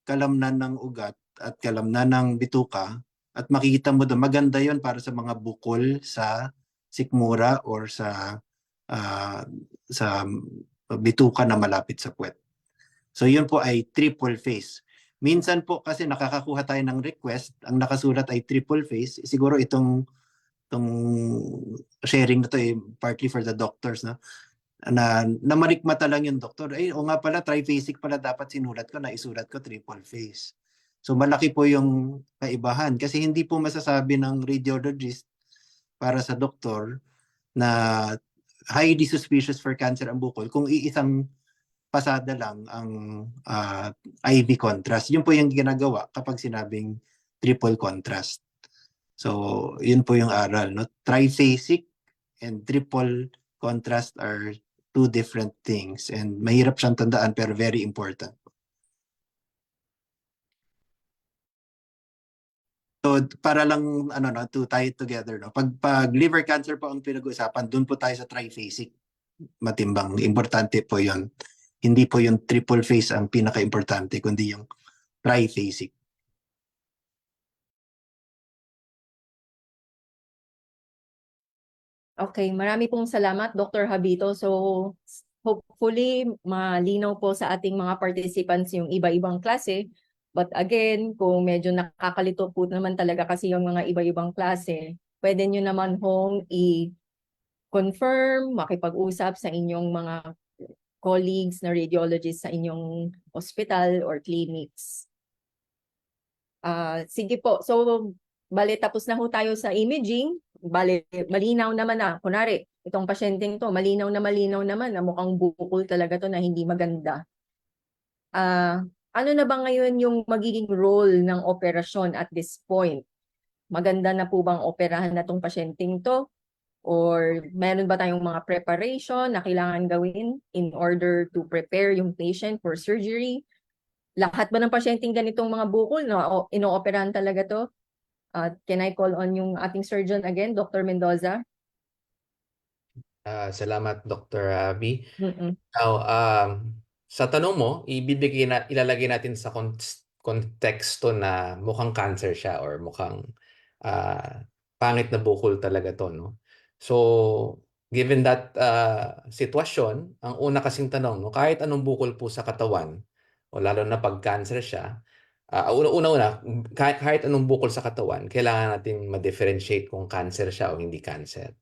kalamnan ng ugat at kalamnan ng bituka at makikita mo doon. Maganda yon para sa mga bukol sa sikmura or sa bituka na malapit sa puwet. So yun po ay triple phase. Minsan po kasi nakakakuha tayo ng request, ang nakasulat ay triple phase. Siguro itong sharing na to ay partly for the doctors, no? Na malikmata lang yung doktor. Ay, o nga pala, triphasic pala dapat sinulat ko, naisulat ko triple phase. So malaki po yung kaibahan kasi hindi po masasabi ng radiologist para sa doktor na highly suspicious for cancer ang bukol kung iisang pasada lang ang IV contrast. Yun po yung ginagawa kapag sinabing triple contrast. So, yun po yung aral, no? Triphasic and triple contrast are two different things and mahirap siyang tandaan pero very important. So, para lang to tie it together, no? Pag liver cancer po ang pinag-uusapan, doon po tayo sa triphasic. Matimbang, importante po 'yon. Hindi po yung triple phase ang pinaka-importante kundi yung triphasic. Okay, marami pong salamat, Dr. Habito. So, hopefully, malinaw po sa ating mga participants yung iba-ibang klase. But again, kung medyo nakakalito po naman talaga kasi yung mga iba-ibang klase, pwede nyo naman hong confirm, makipag-usap sa inyong mga colleagues na radiologists sa inyong hospital or clinics. Sige po. So, bale tapos na ho tayo sa imaging. Bale, malinaw naman na. Kunwari, itong pasyenteng to, malinaw naman na mukhang bukol talaga to na hindi maganda. Ano na ba ngayon yung magiging role ng operasyon at this point? Maganda na po bang operahan na tong pasyenteng to? Or meron ba tayong mga preparation na kailangan gawin in order to prepare yung patient for surgery? Lahat ba ng pasyenteng ganitong mga bukol na inooperahan talaga to? Can I call on yung ating surgeon again, Dr. Mendoza? Salamat, Dr. Abby. Mm-mm. Now, sa tanong mo, ilalagay natin sa konteksto na mukhang cancer siya or mukhang pangit na bukol talaga to, no? So, given that sitwasyon, ang una kasing tanong, no, kahit anong bukol po sa katawan, o lalo na pag cancer siya, kahit anong bukol sa katawan, kailangan natin ma-differentiate kung cancer siya o hindi cancer.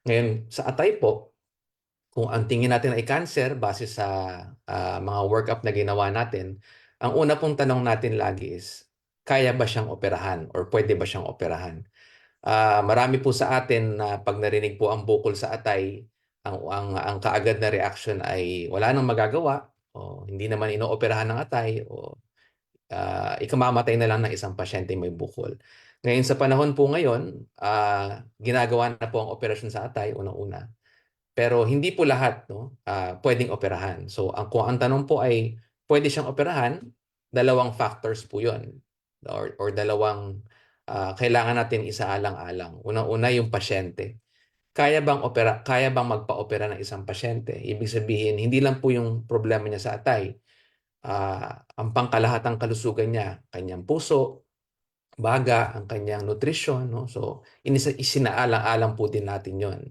Ngayon, sa atay po, kung ang tingin natin ay cancer base sa mga workup na ginawa natin, ang una pong tanong natin lagi is, kaya ba siyang operahan or pwede ba siyang operahan? Marami po sa atin na pag narinig po ang bukol sa atay, ang kaagad na reaction ay wala nang magagawa o hindi naman inooperahan ng atay o ikamamatay na lang ng isang pasyente may bukol. Ngayon sa panahon po ngayon, ginagawa na po ang operasyon sa atay unang-una. Pero hindi po lahat, no, pwedeng operahan. So kung ang tanong po ay pwede siyang operahan, dalawang factors po 'yon. Or dalawang kailangan natin isaalang-alang. Unang-una yung pasyente. Kaya bang magpa-opera ng isang pasyente? Ibig sabihin, hindi lang po yung problema niya sa atay. Ang pangkalahatang kalusugan niya, kanyang puso, baga, ang kanyang nutrition, no? So, isinaalang-alang po din natin 'yon.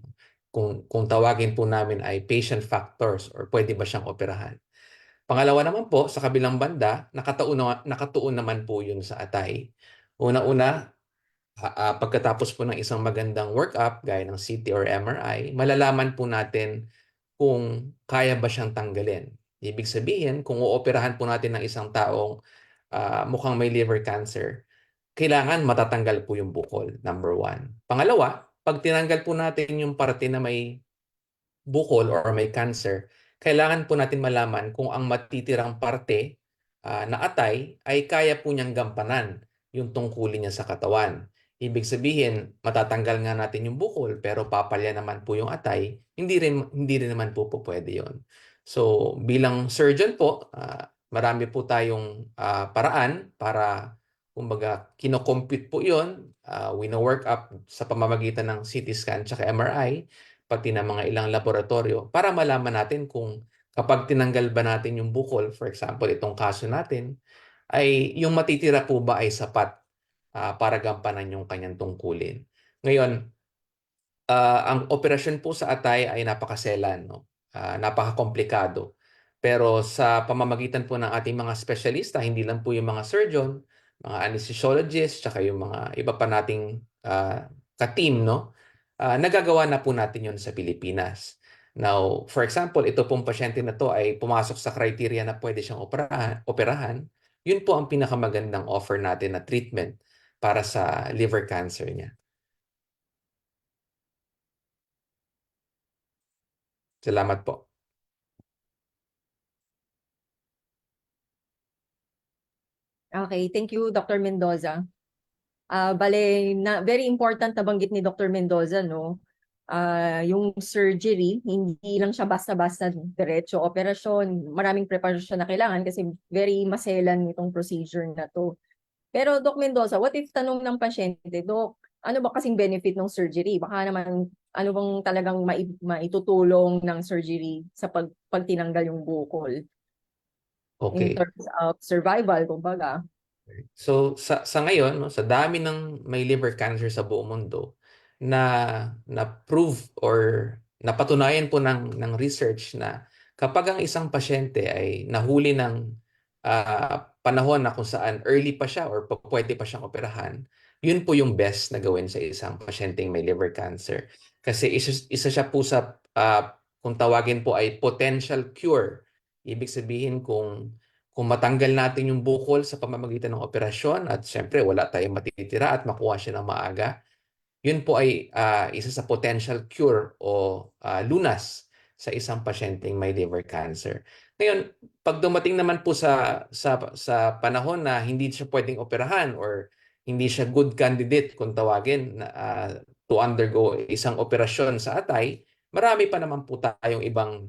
Kung tawagin po namin ay patient factors or pwede ba siyang operahan. Pangalawa naman po, sa kabilang banda, nakatuon naman po yun sa atay. Una-una, pagkatapos po ng isang magandang workup, gaya ng CT or MRI, malalaman po natin kung kaya ba siyang tanggalin. Ibig sabihin, kung uoperahan po natin ng isang taong mukhang may liver cancer, kailangan matatanggal po yung bukol, number one. Pangalawa, pag tinanggal po natin yung parte na may bukol or may cancer, kailangan po natin malaman kung ang matitirang parte na atay ay kaya po niyang gampanan yung tungkulin niya sa katawan. Ibig sabihin, matatanggal nga natin yung bukol pero papalya naman po yung atay, hindi rin naman po pwede yun. So, bilang surgeon po, marami po tayong paraan para kumbaga kino-compute po yun, wino-work up sa pamamagitan ng CT scan at MRI, pati ng mga ilang laboratorio para malaman natin kung kapag tinanggal ba natin yung bukol, for example, itong kaso natin, ay yung matitira po ba ay sapat para gampanan yung kanyang tungkulin. Ngayon, ang operasyon po sa atay ay napakaselan, no? Napakakomplikado. Pero sa pamamagitan po ng ating mga espesyalista, hindi lang po yung mga surgeon, mga anesthesiologists, tsaka yung mga iba pa nating ka-team, no? Nagagawa na po natin yun sa Pilipinas. Now, for example, ito pong pasyente na to ay pumasok sa criteria na pwede siyang operahan. Yun po ang pinakamagandang offer natin na treatment para sa liver cancer niya. Salamat po. Okay, thank you, Dr. Mendoza. Bale, very important na banggit ni Dr. Mendoza, no? Yung surgery, hindi lang siya basta-basta diretso operasyon. Maraming preparasyon na kailangan kasi very maselan itong procedure na to. Pero Doc Mendoza, what if tanong ng pasyente, Doc, ano ba kasing benefit ng surgery? Baka naman, ano bang talagang maitutulong ng surgery sa pag tinanggal yung bukol? In Okay. terms of survival, kumbaga. So sa ngayon, no, sa dami ng may liver cancer sa buong mundo na prove or napatunayan po ng research na kapag ang isang pasyente ay nahuli ng panahon na kung saan early pa siya or pwede pa siyang operahan, yun po yung best na gawin sa isang pasyenteng may liver cancer. Kasi isa siya po sa, kung tawagin po ay potential cure. Ibig sabihin kung matanggal natin yung bukol sa pamamagitan ng operasyon at syempre wala tayong matitira at makuha siya ng maaga, yun po ay isa sa potential cure o lunas sa isang pasyenteng may liver cancer. Ngayon, pag dumating naman po sa panahon na hindi siya pwedeng operahan or hindi siya good candidate kung tawagin to undergo isang operasyon sa atay, marami pa naman po tayong ibang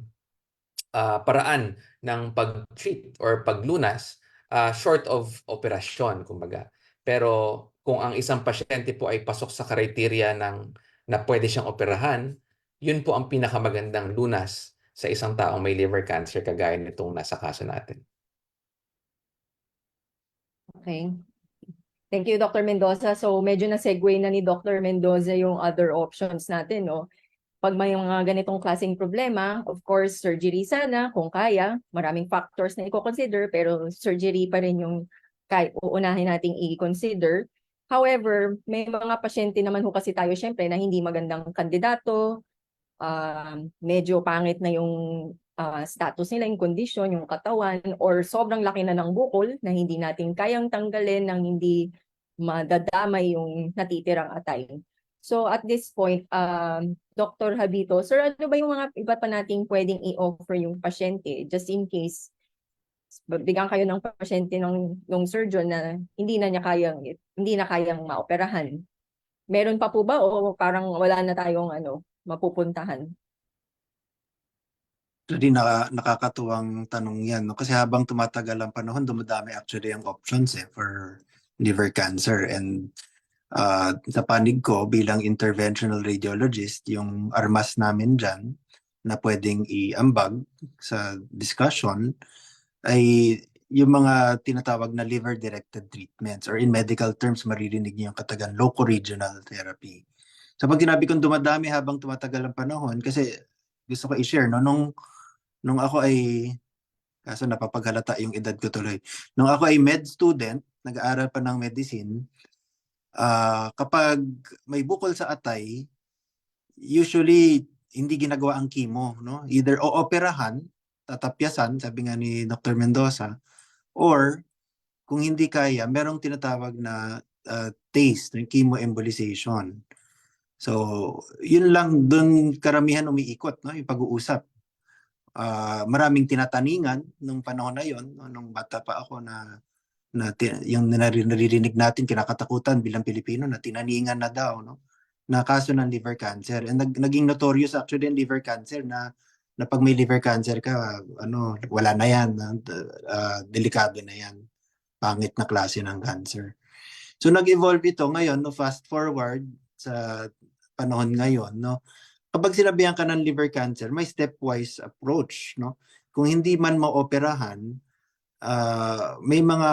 paraan ng pag-treat or paglunas short of operasyon, kumbaga. Pero kung ang isang pasyente po ay pasok sa kriteria na pwede siyang operahan, yun po ang pinakamagandang lunas sa isang taong may liver cancer kagaya nitong nasa kaso natin. Okay. Thank you, Dr. Mendoza. So medyo na-segue na ni Dr. Mendoza yung other options natin, no? Pag may mga ganitong klaseng problema, of course, surgery sana kung kaya. Maraming factors na i-consider, pero surgery pa rin yung uunahin nating i-consider. However, may mga pasyente naman ho kasi tayo syempre na hindi magandang kandidato, medyo pangit na yung status nila, yung condition, yung katawan, or sobrang laki na ng bukol na hindi natin kayang tanggalin nang hindi madadamay yung natitirang atay. So at this point, Dr. Habito, sir, ano ba yung mga iba pa nating pwedeng i-offer yung pasyente just in case bigyan kayo ng pasyente ng surgeon na hindi na kayang maoperahan? Meron pa po ba o parang wala na tayong mapupuntahan? Actually, nakakatuwang tanong yan, no? Kasi habang tumatagal ang panahon, dumadami actually ang options for liver cancer. And sa panig ko bilang interventional radiologist, yung armas namin dyan na pwedeng iambag sa discussion ay yung mga tinatawag na liver-directed treatments, or in medical terms, maririnig niyo yung katagan loco-regional therapy. So pag sinabi kong dumadami habang tumatagal ang panahon, kasi gusto ko i-share, no? Nung ako ay, kaso napapaghalata yung edad ko tuloy. Nung ako ay med student, nag-aaral pa ng medicine, kapag may bukol sa atay, usually hindi ginagawa ang chemo, no? Either ooperahan, tatapyasan, sabi nga ni Dr. Mendoza, or kung hindi kaya, merong tinatawag na TACE, chemoembolization. So, yun lang, dun karamihan umiikot, no? Yung pag-uusap. Maraming tinataningan nung panahon na yon, no? Nung bata pa ako yung naririnig natin, kinakatakutan bilang Pilipino na tinaningan na daw, no? Na kaso ng liver cancer. And naging notorious actually ang liver cancer na pag may liver cancer ka, wala na yan, delikado na yan. Pangit na klase ng cancer. So nag-evolve ito ngayon, no, fast forward sa panahon ngayon, no. Kapag sinabihan ka ng liver cancer, may stepwise approach, no. Kung hindi man maoperahan, may mga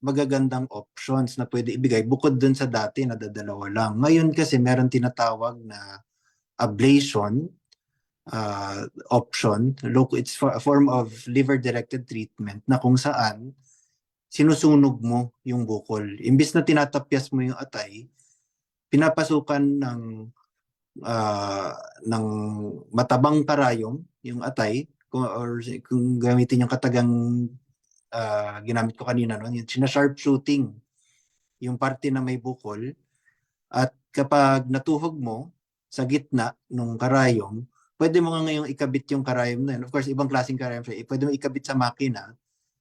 magagandang options na pwede ibigay bukod dun sa dati na dadalawa lang. Ngayon kasi meron tinatawag na ablation option. It's a form of liver-directed treatment na kung saan sinusunog mo yung bukol. Imbis na tinatapyas mo yung atay, pinapasukan ng matabang karayom yung atay, or kung gamitin yung katagang ginamit ko kanina, no? Yung sharpshooting yung parte na may bukol, at kapag natuhog mo sa gitna ng karayom, pwede mo nga ngayong ikabit yung karayom na yun. Of course, ibang klaseng karayom siya. Pwede mo ikabit sa makina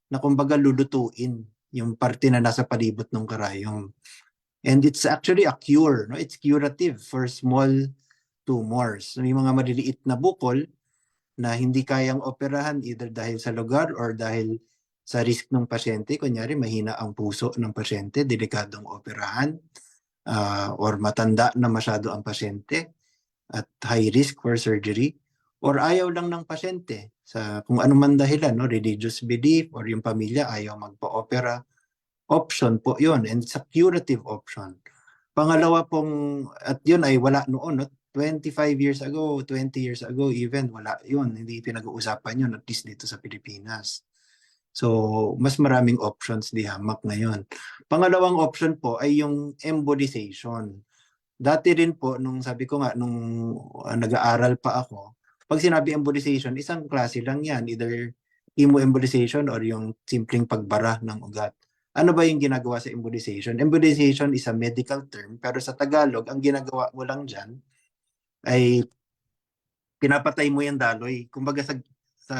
na kumbaga lulutuin yung parte na nasa palibot ng karayom. And it's actually a cure, no? It's curative for small tumors. May mga maliliit na bukol na hindi kayang operahan either dahil sa lugar or dahil sa risk ng pasyente. Kunyari, mahina ang puso ng pasyente, delikadong operahan, or matanda na masyado ang pasyente at high risk for surgery, or ayaw lang ng pasyente sa kung anong man dahilan, no? Religious belief or yung pamilya ayaw magpa-opera. Option po yun, and it's a curative option. Pangalawa pong, at yun ay wala noon, no? 25 years ago, 20 years ago even, wala yun. Hindi pinag-uusapan yun, at least dito sa Pilipinas. So, mas maraming options di hamak ngayon. Pangalawang option po ay yung embolization. Dati rin po, nung sabi ko nga, nung nag-aaral pa ako, pag sinabi embolization, isang klase lang yan. Either chemoembolization or yung simpleng pagbara ng ugat. Ano ba yung ginagawa sa embolization? Embolization is a medical term, pero sa Tagalog, ang ginagawa mo lang dyan ay pinapatay mo yung daloy. Kumbaga sa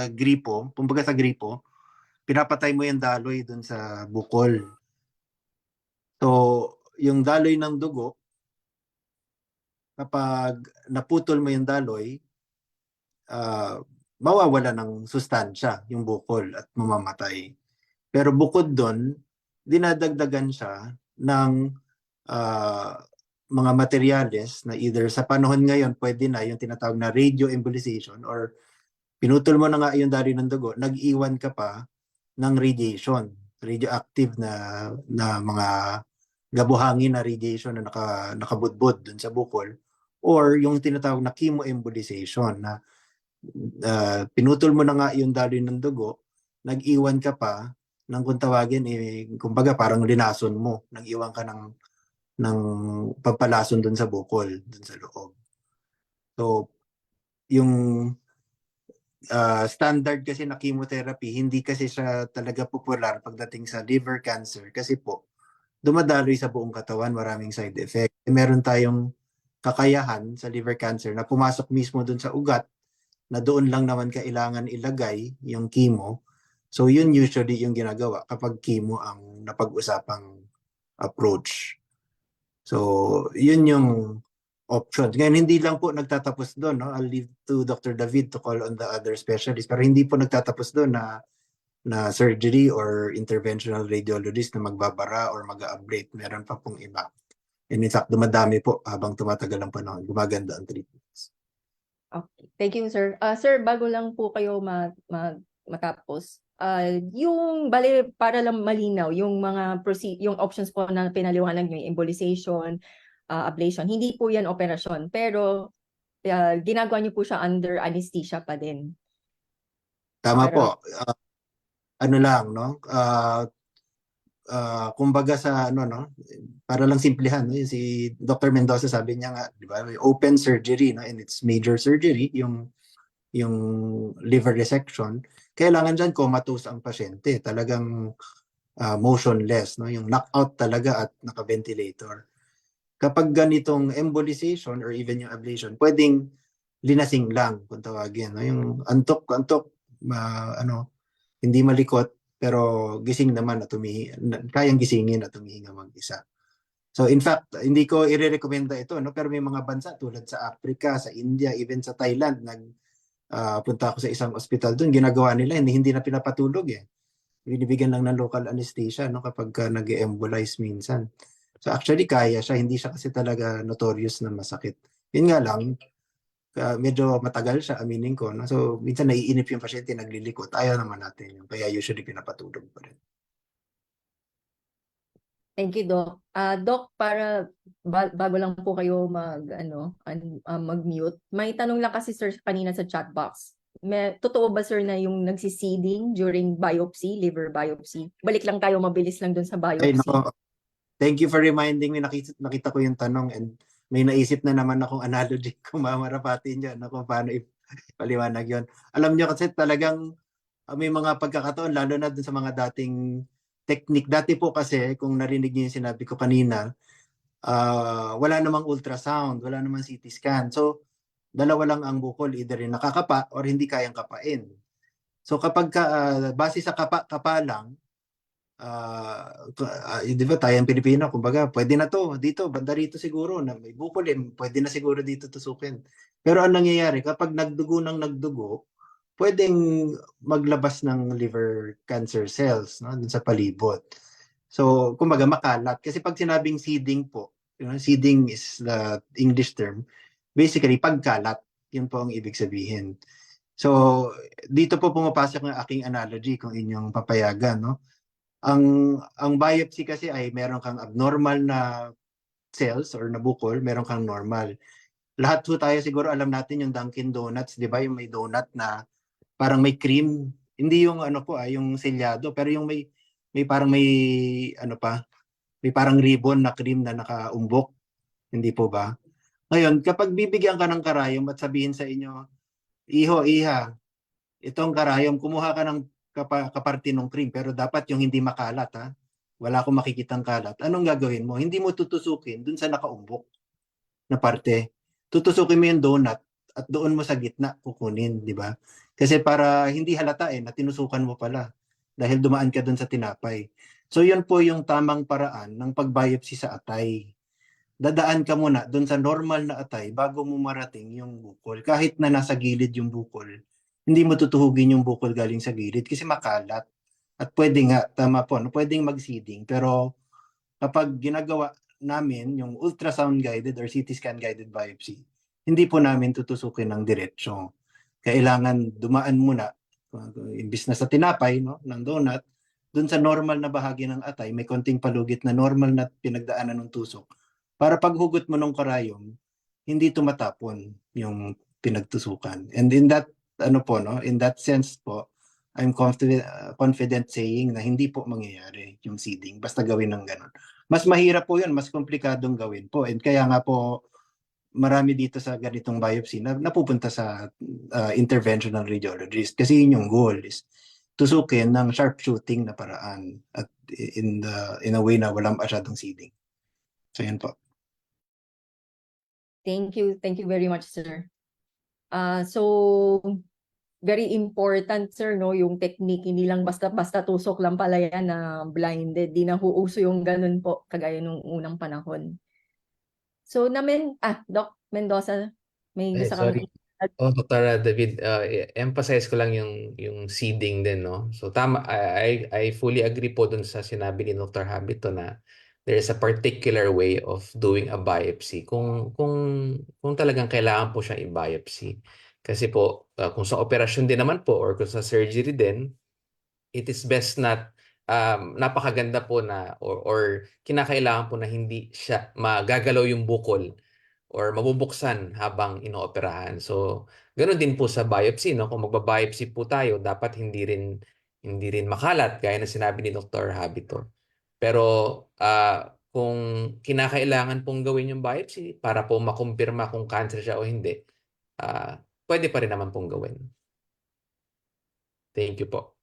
gripo, pinapatay mo yung daloy dun sa bukol. So, yung daloy ng dugo, kapag naputol mo yung daloy, mawawala ng sustansya yung bukol at mamamatay. Pero bukod doon, dinadagdagan siya ng mga materyales na either sa panahon ngayon pwede na yung tinatawag na radioembolization or pinutol mo na nga yung daloy ng dugo, nag-iwan ka pa ng radiation, radioactive na mga gabuhangin na radiation na nakabudbud dun sa bukol, or yung tinatawag na chemoembolization na pinutol mo na nga yung daloy ng dugo, nag-iwan ka pa ng kung tawagin, kumbaga parang linason mo, nag-iwan ka ng pampalason dun sa bukol, dun sa loob. So, yung standard kasi na chemotherapy, hindi kasi siya talaga popular pagdating sa liver cancer kasi po, dumadaloy sa buong katawan, maraming side effect. Meron tayong kakayahan sa liver cancer na pumasok mismo dun sa ugat na doon lang naman kailangan ilagay yung chemo. So yun usually yung ginagawa kapag chemo ang napag-usapang approach. So yun yung options. Ngayon, hindi lang po nagtatapos doon. No? I'll leave to Dr. David to call on the other specialists. Pero hindi po nagtatapos doon na surgery or interventional radiologist na magbabara or mag-ablate. Meron pa pong iba. And in fact, dumadami po habang tumatagal ang panahon. Gumaganda ang treatments. Okay. Thank you, sir. Sir, bago lang po kayo matapos, yung bali para lang malinaw yung mga yung options po na pinaliwanag nyo, yung embolization, ablation, hindi po yan operasyon, pero ginagawa niyo po siya under anesthesia pa din. Tama Para- po. Ano lang, no? Kumbaga sa ano, no? Para lang simplihan, no? Si Dr. Mendoza sabi niya nga, di ba? Open surgery, no? And it's major surgery, yung liver resection. Kailangan dyan comatose ang pasyente. Talagang motionless, no? Yung knockout talaga at naka-ventilator. Kapag ganitong embolization or even yung ablation, pwedeng linasing lang kung tawagin, no? Yung antok, hindi malikot, pero gising naman at kayang gisingin at humihinga mag-isa. So in fact, hindi ko i-recommenda ito, no? Pero may mga bansa tulad sa Africa, sa India, even sa Thailand, punta ako sa isang ospital doon, ginagawa nila, hindi na pinapatulog eh. Binibigyan lang ng local anesthesia, no, kapag nag-embolize minsan. So actually kaya siya, hindi siya kasi talaga notorious na masakit. Yun nga lang, medyo matagal siya, aminin ko. No? So minsan naiinip yung pasyente, naglilikot. Ayaw naman natin yun. Kaya usually pinapatulog pa rin. Thank you, Doc. Doc, para bago lang po kayo mag-mute, may tanong lang kasi sir kanina sa chat box. Totoo ba sir na yung nagsiseeding during biopsy, liver biopsy? Balik lang tayo, mabilis lang dun sa Ay, biopsy. no. Thank you for reminding me. Nakita ko yung tanong and may naisip na naman akong analogy kung mamarapatin yun, kung paano ipaliwanag yun. Alam nyo kasi talagang may mga pagkakataon, lalo na dun sa mga dating technique. Dati po kasi, kung narinig niyo yung sinabi ko kanina, wala namang ultrasound, wala namang CT scan. So, dalawa lang ang bukol, either yung nakakapa or hindi kayang kapain. So, kapag base sa kapa lang, di ba tayong Pilipino, kumbaga, pwede na to, dito, banda rito siguro, na may bukol pwede na siguro dito tusukin. Pero ang nangyayari, kapag nagdugo, pwedeng maglabas ng liver cancer cells, no, dun sa palibot. So, kumbaga makalat. Kasi pag sinabing seeding po, seeding is the English term, basically pagkalat, yun po ang ibig sabihin. So, dito po pumapasok ang aking analogy kung inyong papayagan, no? Ang biopsy kasi ay meron kang abnormal na cells or nabukol, meron kang normal. Lahat po tayo siguro alam natin yung Dunkin Donuts, di ba? Yung may donut na parang may cream Hindi yung ano po yung selyado, pero yung may parang may ano pa, may parang ribbon na cream na nakaumbok, hindi po ba? Ngayon, kapag bibigyan ka ng karayom at sabihin sa inyo, iho, iha, itong karayom, kumuha ka ng kaparte ng cream, pero dapat yung hindi makalat ha. Wala akong makikitang kalat. Anong gagawin mo? Hindi mo tutusukin dun sa nakaumbok na parte. Tutusukin mo yung donut at doon mo sa gitna kukunin, di ba? Kasi para hindi halata na tinusukan mo pala dahil dumaan ka doon sa tinapay. So yun po yung tamang paraan ng pag-biopsy sa atay. Dadaan ka muna doon sa normal na atay bago mo marating yung bukol. Kahit na nasa gilid yung bukol, hindi mo tutuhugin yung bukol galing sa gilid kasi makalat. At pwede nga, tama po, no? Pwedeng mag-seeding. Pero kapag ginagawa namin yung ultrasound guided or CT scan guided biopsy, hindi po namin tutusukin ng diretsyo. Kailangan dumaan muna, imbis na sa tinapay, no, ng donut, dun sa normal na bahagi ng atay, may konting palugit na normal na pinagdaanan ng tusok. Para paghugot mo ng karayom, hindi tumatapon yung pinagtusukan. And in that, in that sense po, I'm confident saying na hindi po mangyayari yung seeding basta gawin ng ganun. Mas mahirap po yun, mas komplikadong gawin po. And kaya nga po, marami dito sa ganitong biopsy na napupunta sa interventional radiologist kasi yun yung goal is tusukin ng sharpshooting na paraan at in a way na walang masyadong seeding. So yun po. Thank you very much, sir. So very important, sir, no, yung technique, hindi lang basta-basta tusok lang pala yan na blinded. Di na huuso yung ganun po, kagaya nung unang panahon. So, Doc Mendoza, may gusto kang Sorry. Dr. David, emphasize ko lang yung seeding din, no? So tama, I fully agree po dun sa sinabi ni Dr. Habito na there is a particular way of doing a biopsy kung talagang kailangan po siyang i-biopsy. Kasi po, kung sa operasyon din naman po or kung sa surgery din, it is best not napakaganda po na or kinakailangan po na hindi siya magagalaw yung bukol or mabubuksan habang inooperahan. So, ganoon din po sa biopsy, no? Kung magba-biopsy po tayo, dapat hindi rin makalat gaya ng sinabi ni Dr. Habito. Pero kung kinakailangan pong gawin yung biopsy para po makumpirma kung cancer siya o hindi, pwede pa rin naman pong gawin. Thank you po.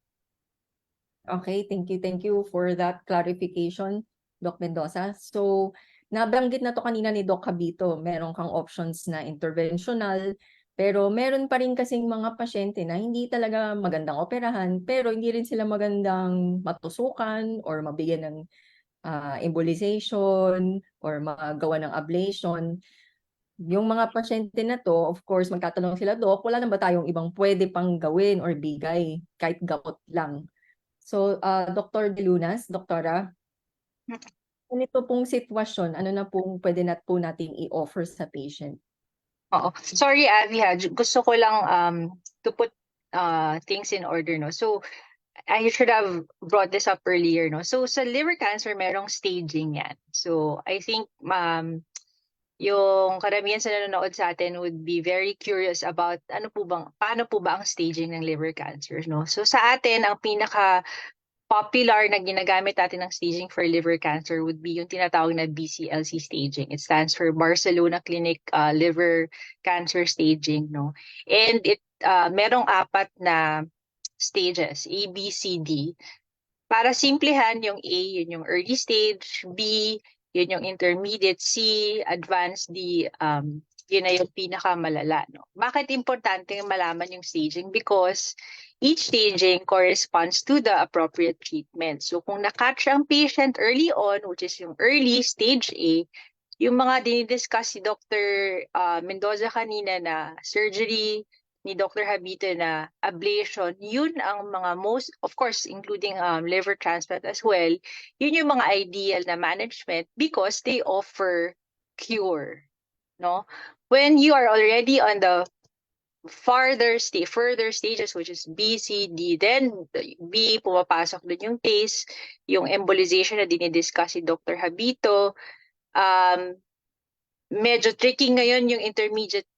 Okay, thank you for that clarification, Doc Mendoza. So, nabanggit na to kanina ni Doc Habito, meron kang options na interventional, pero meron pa rin kasing mga pasyente na hindi talaga magandang operahan, pero hindi rin sila magandang matusukan or mabigyan ng embolization or magawa ng ablation. Yung mga pasyente na to, of course, magtatanong sila, Doc, wala na ba tayong ibang pwede pang gawin or bigay, kahit gamot lang? So, Dr. De Lunas, Doktora, ganito pong sitwasyon, ano na pong pwede po natin i-offer sa patient? Oo. Sorry, Abby, ha. Gusto ko lang to put things in order, no? So, I should have brought this up earlier, no? So, sa liver cancer, merong staging yan. So, I think yung karamihan sa nanonood sa atin would be very curious about paano po ba ang staging ng liver cancer, no? So, sa atin, ang pinaka popular na ginagamit natin ng staging for liver cancer would be yung tinatawag na BCLC staging. It stands for Barcelona Clinic Liver Cancer Staging, no? And it merong 4 na stages, A, B, C, D. Para simplehan, yung A, yun yung early stage, B, yun yung intermediate, C, advanced, D, yun na yung pinakamalala, no? Bakit importante malaman yung staging? Because each staging corresponds to the appropriate treatment. So kung na-catch ang patient early on, which is yung early stage A, yung mga dinidiscuss si Dr. Mendoza kanina na surgery, ni Dr. Habito na ablation, yun ang mga most, of course, including liver transplant as well, yun yung mga ideal na management because they offer cure, no? When you are already on the further stages, which is B, C, D, then B, pumapasok dun yung TACE, yung embolization na dinidiscuss si Dr. Habito. Medyo tricky ngayon yung intermediate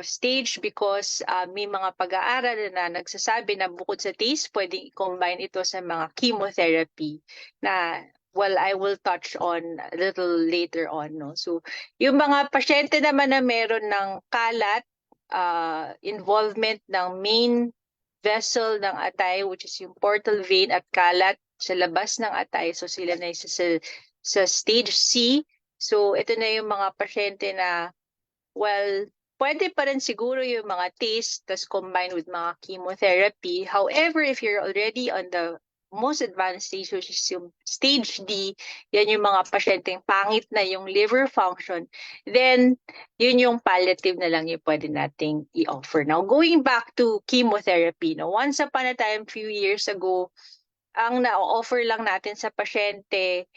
stage because may mga pag-aaral na nagsasabi na bukod sa taste, pwedeng i-combine ito sa mga chemotherapy na I will touch on a little later on. No? So, yung mga pasyente naman na meron ng kalat, involvement ng main vessel ng atay, which is yung portal vein at kalat sa labas ng atay. So, sila na sa stage C. So, ito na yung mga pasyente na, pwede pa rin siguro yung mga taste tas combined with mga chemotherapy. However, if you're already on the most advanced stage, which is yung stage D, yan yung mga pasyenteng pangit na yung liver function, then yun yung palliative na lang yung pwede nating i-offer. Now, going back to chemotherapy, no, once upon a time, few years ago, ang na-offer lang natin sa pasyente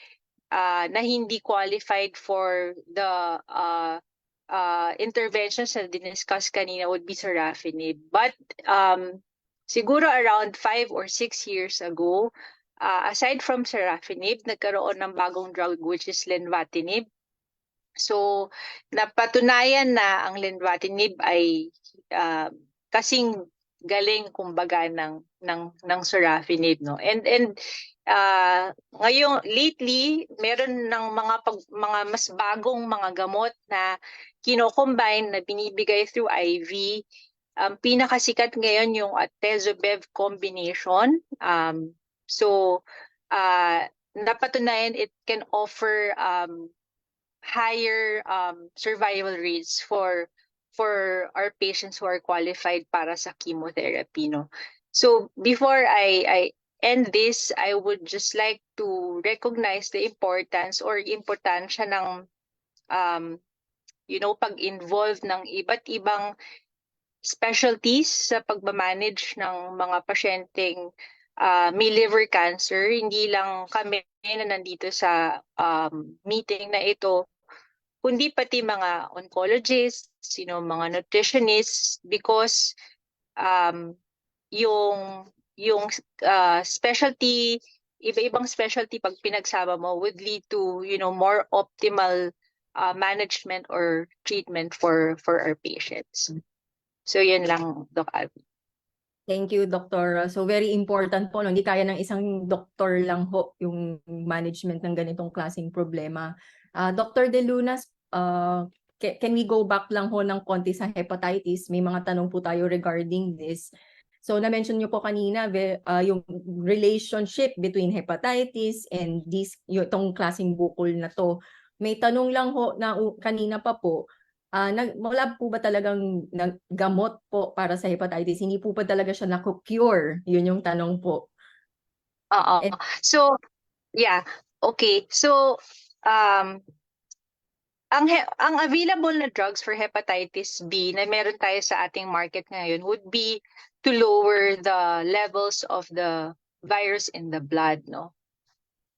na hindi qualified for the interventions na diniscuss kanina would be sorafenib. But siguro around 5 or 6 years ago, aside from sorafenib, nagkaroon ng bagong drug which is lenvatinib. So, napatunayan na ang lenvatinib ay kasing galing kumbaga ng sorafenib, no? And ngayong lately meron ng mga mas bagong mga gamot na kino-combine na binibigay through IV. Pinakasikat ngayon yung atezobev combination. So napatunayan it can offer higher survival rates for our patients who are qualified para sa chemotherapy, no? So before I end this, I would just like to recognize the importance or importansya ng pag-involve ng iba't ibang specialties sa pagmamanage ng mga pasyenteng may liver cancer. Hindi lang kami na nandito sa meeting na ito, kundi pati mga oncologists, mga nutritionists, because yung specialty, iba-ibang specialty pag pinagsama mo would lead to more optimal management or treatment for our patients. So yun lang, Doc Abby. Thank you, Doctor. So very important po, no? Hindi kaya ng isang doktor lang ho yung management ng ganitong klaseng problema. Dr. De Lunas, can we go back lang ho ng konti sa hepatitis? May mga tanong po tayo regarding this. So na-mention niyo po kanina yung relationship between hepatitis and itong klaseng bukol na to. May tanong lang ho na kanina pa po, wala po ba talagang gamot po para sa hepatitis? Hindi po ba talaga siya naku-cure? Yun yung tanong po. Oo. So, yeah. Okay. So, ang available na drugs for hepatitis B na meron tayo sa ating market ngayon would be to lower the levels of the virus in the blood, no?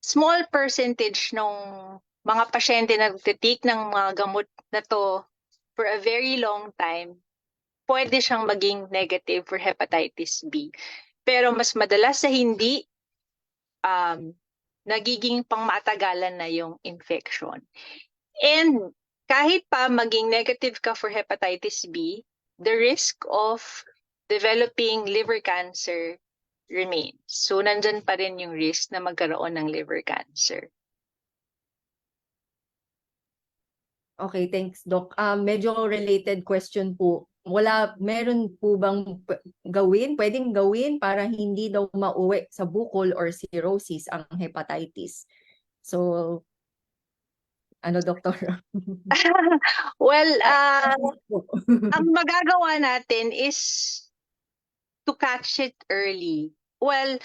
Small percentage ng mga pasyente na nagtitake ng mga gamot na to for a very long time, pwede siyang maging negative for hepatitis B. Pero mas madalas sa hindi, nagiging pangmatagalan na yung infection. And kahit pa maging negative ka for hepatitis B, the risk of developing liver cancer remains. So nandyan pa rin yung risk na magkaroon ng liver cancer. Okay, thanks, Doc. Medyo related question po. Meron po bang pwedeng gawin para hindi daw mauwi sa bukol or cirrhosis ang hepatitis? So, Doktor? Well, ang magagawa natin is to catch it early. Well,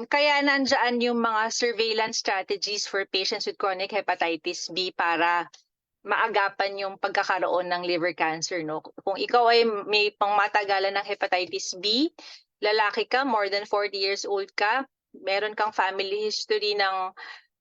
kaya nandyan yung mga surveillance strategies for patients with chronic hepatitis B para maagapan yung pagkakaroon ng liver cancer, no? Kung ikaw ay may pangmatagalan ng hepatitis B, lalaki ka, more than 40 years old ka, meron kang family history ng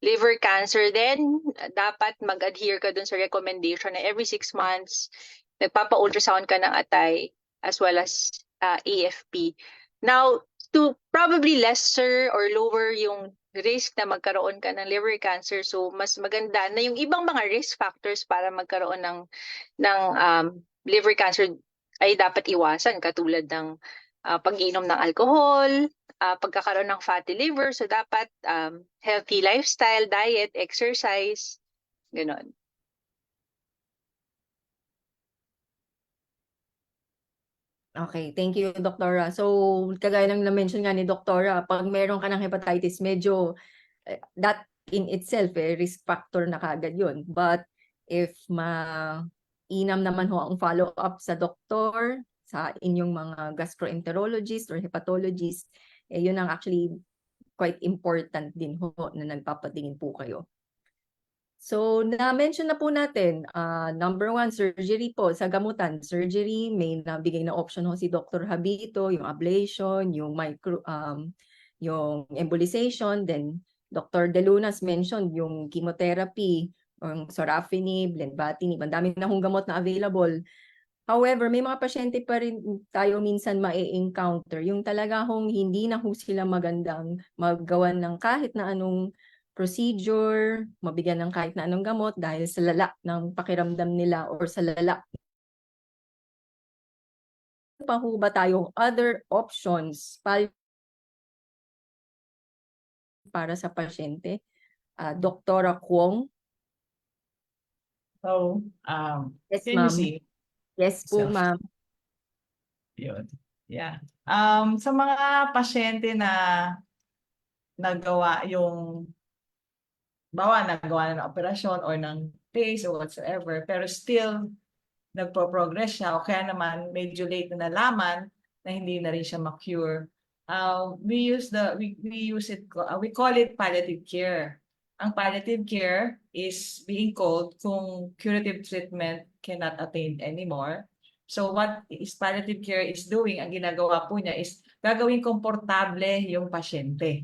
liver cancer, then dapat mag-adhere ka dun sa recommendation na every 6 months, nagpapa-ultrasound ka ng atay as well as AFP. Now, to probably lesser or lower yung risk na magkaroon ka ng liver cancer, so mas maganda na yung ibang mga risk factors para magkaroon ng liver cancer ay dapat iwasan katulad ng pag-inom ng alcohol, pagkakaroon ng fatty liver. So dapat healthy lifestyle, diet, exercise, ganon. Okay, thank you, Doktora. So, kagaya ng na-mention nga ni Doktora, pag meron ka ng hepatitis, medyo that in itself, risk factor na kagad yun. But if mainam naman ho ang follow-up sa doktor, sa inyong mga gastroenterologist or hepatologist, yun ang actually quite important din ho na nagpapatingin po kayo. So, na-mention na po natin, number 1, surgery po. Sa gamutan, surgery, may nabigay na option ho si Dr. Habito, yung ablation, yung yung embolization, then Dr. De Lunas mentioned yung chemotherapy, yung sorafenib, lenvatinib, ang dami na hong gamot na available. However, may mga pasyente pa rin tayo minsan ma-encounter, yung talaga hong hindi na ho sila magandang maggawan ng kahit na anong procedure, mabigyan ng kahit na anong gamot dahil sa lala ng pakiramdam nila or sa lala. Pa ho ba tayong other options para sa pasyente? Doktora Kwong? So, Yes, can you ma'am. see? Yes po, So, ma'am. Yun. Yeah. Sa mga pasyente na nagawa yung nagawa na ng operasyon or ng PACE or whatsoever, pero still nagpo-progress siya o kaya naman medyo late na nalaman na hindi na rin siya ma-cure. We call it palliative care. Ang palliative care is being called kung curative treatment cannot attain anymore. So what is palliative care is doing, ang ginagawa po niya is gagawing komportable yung pasyente.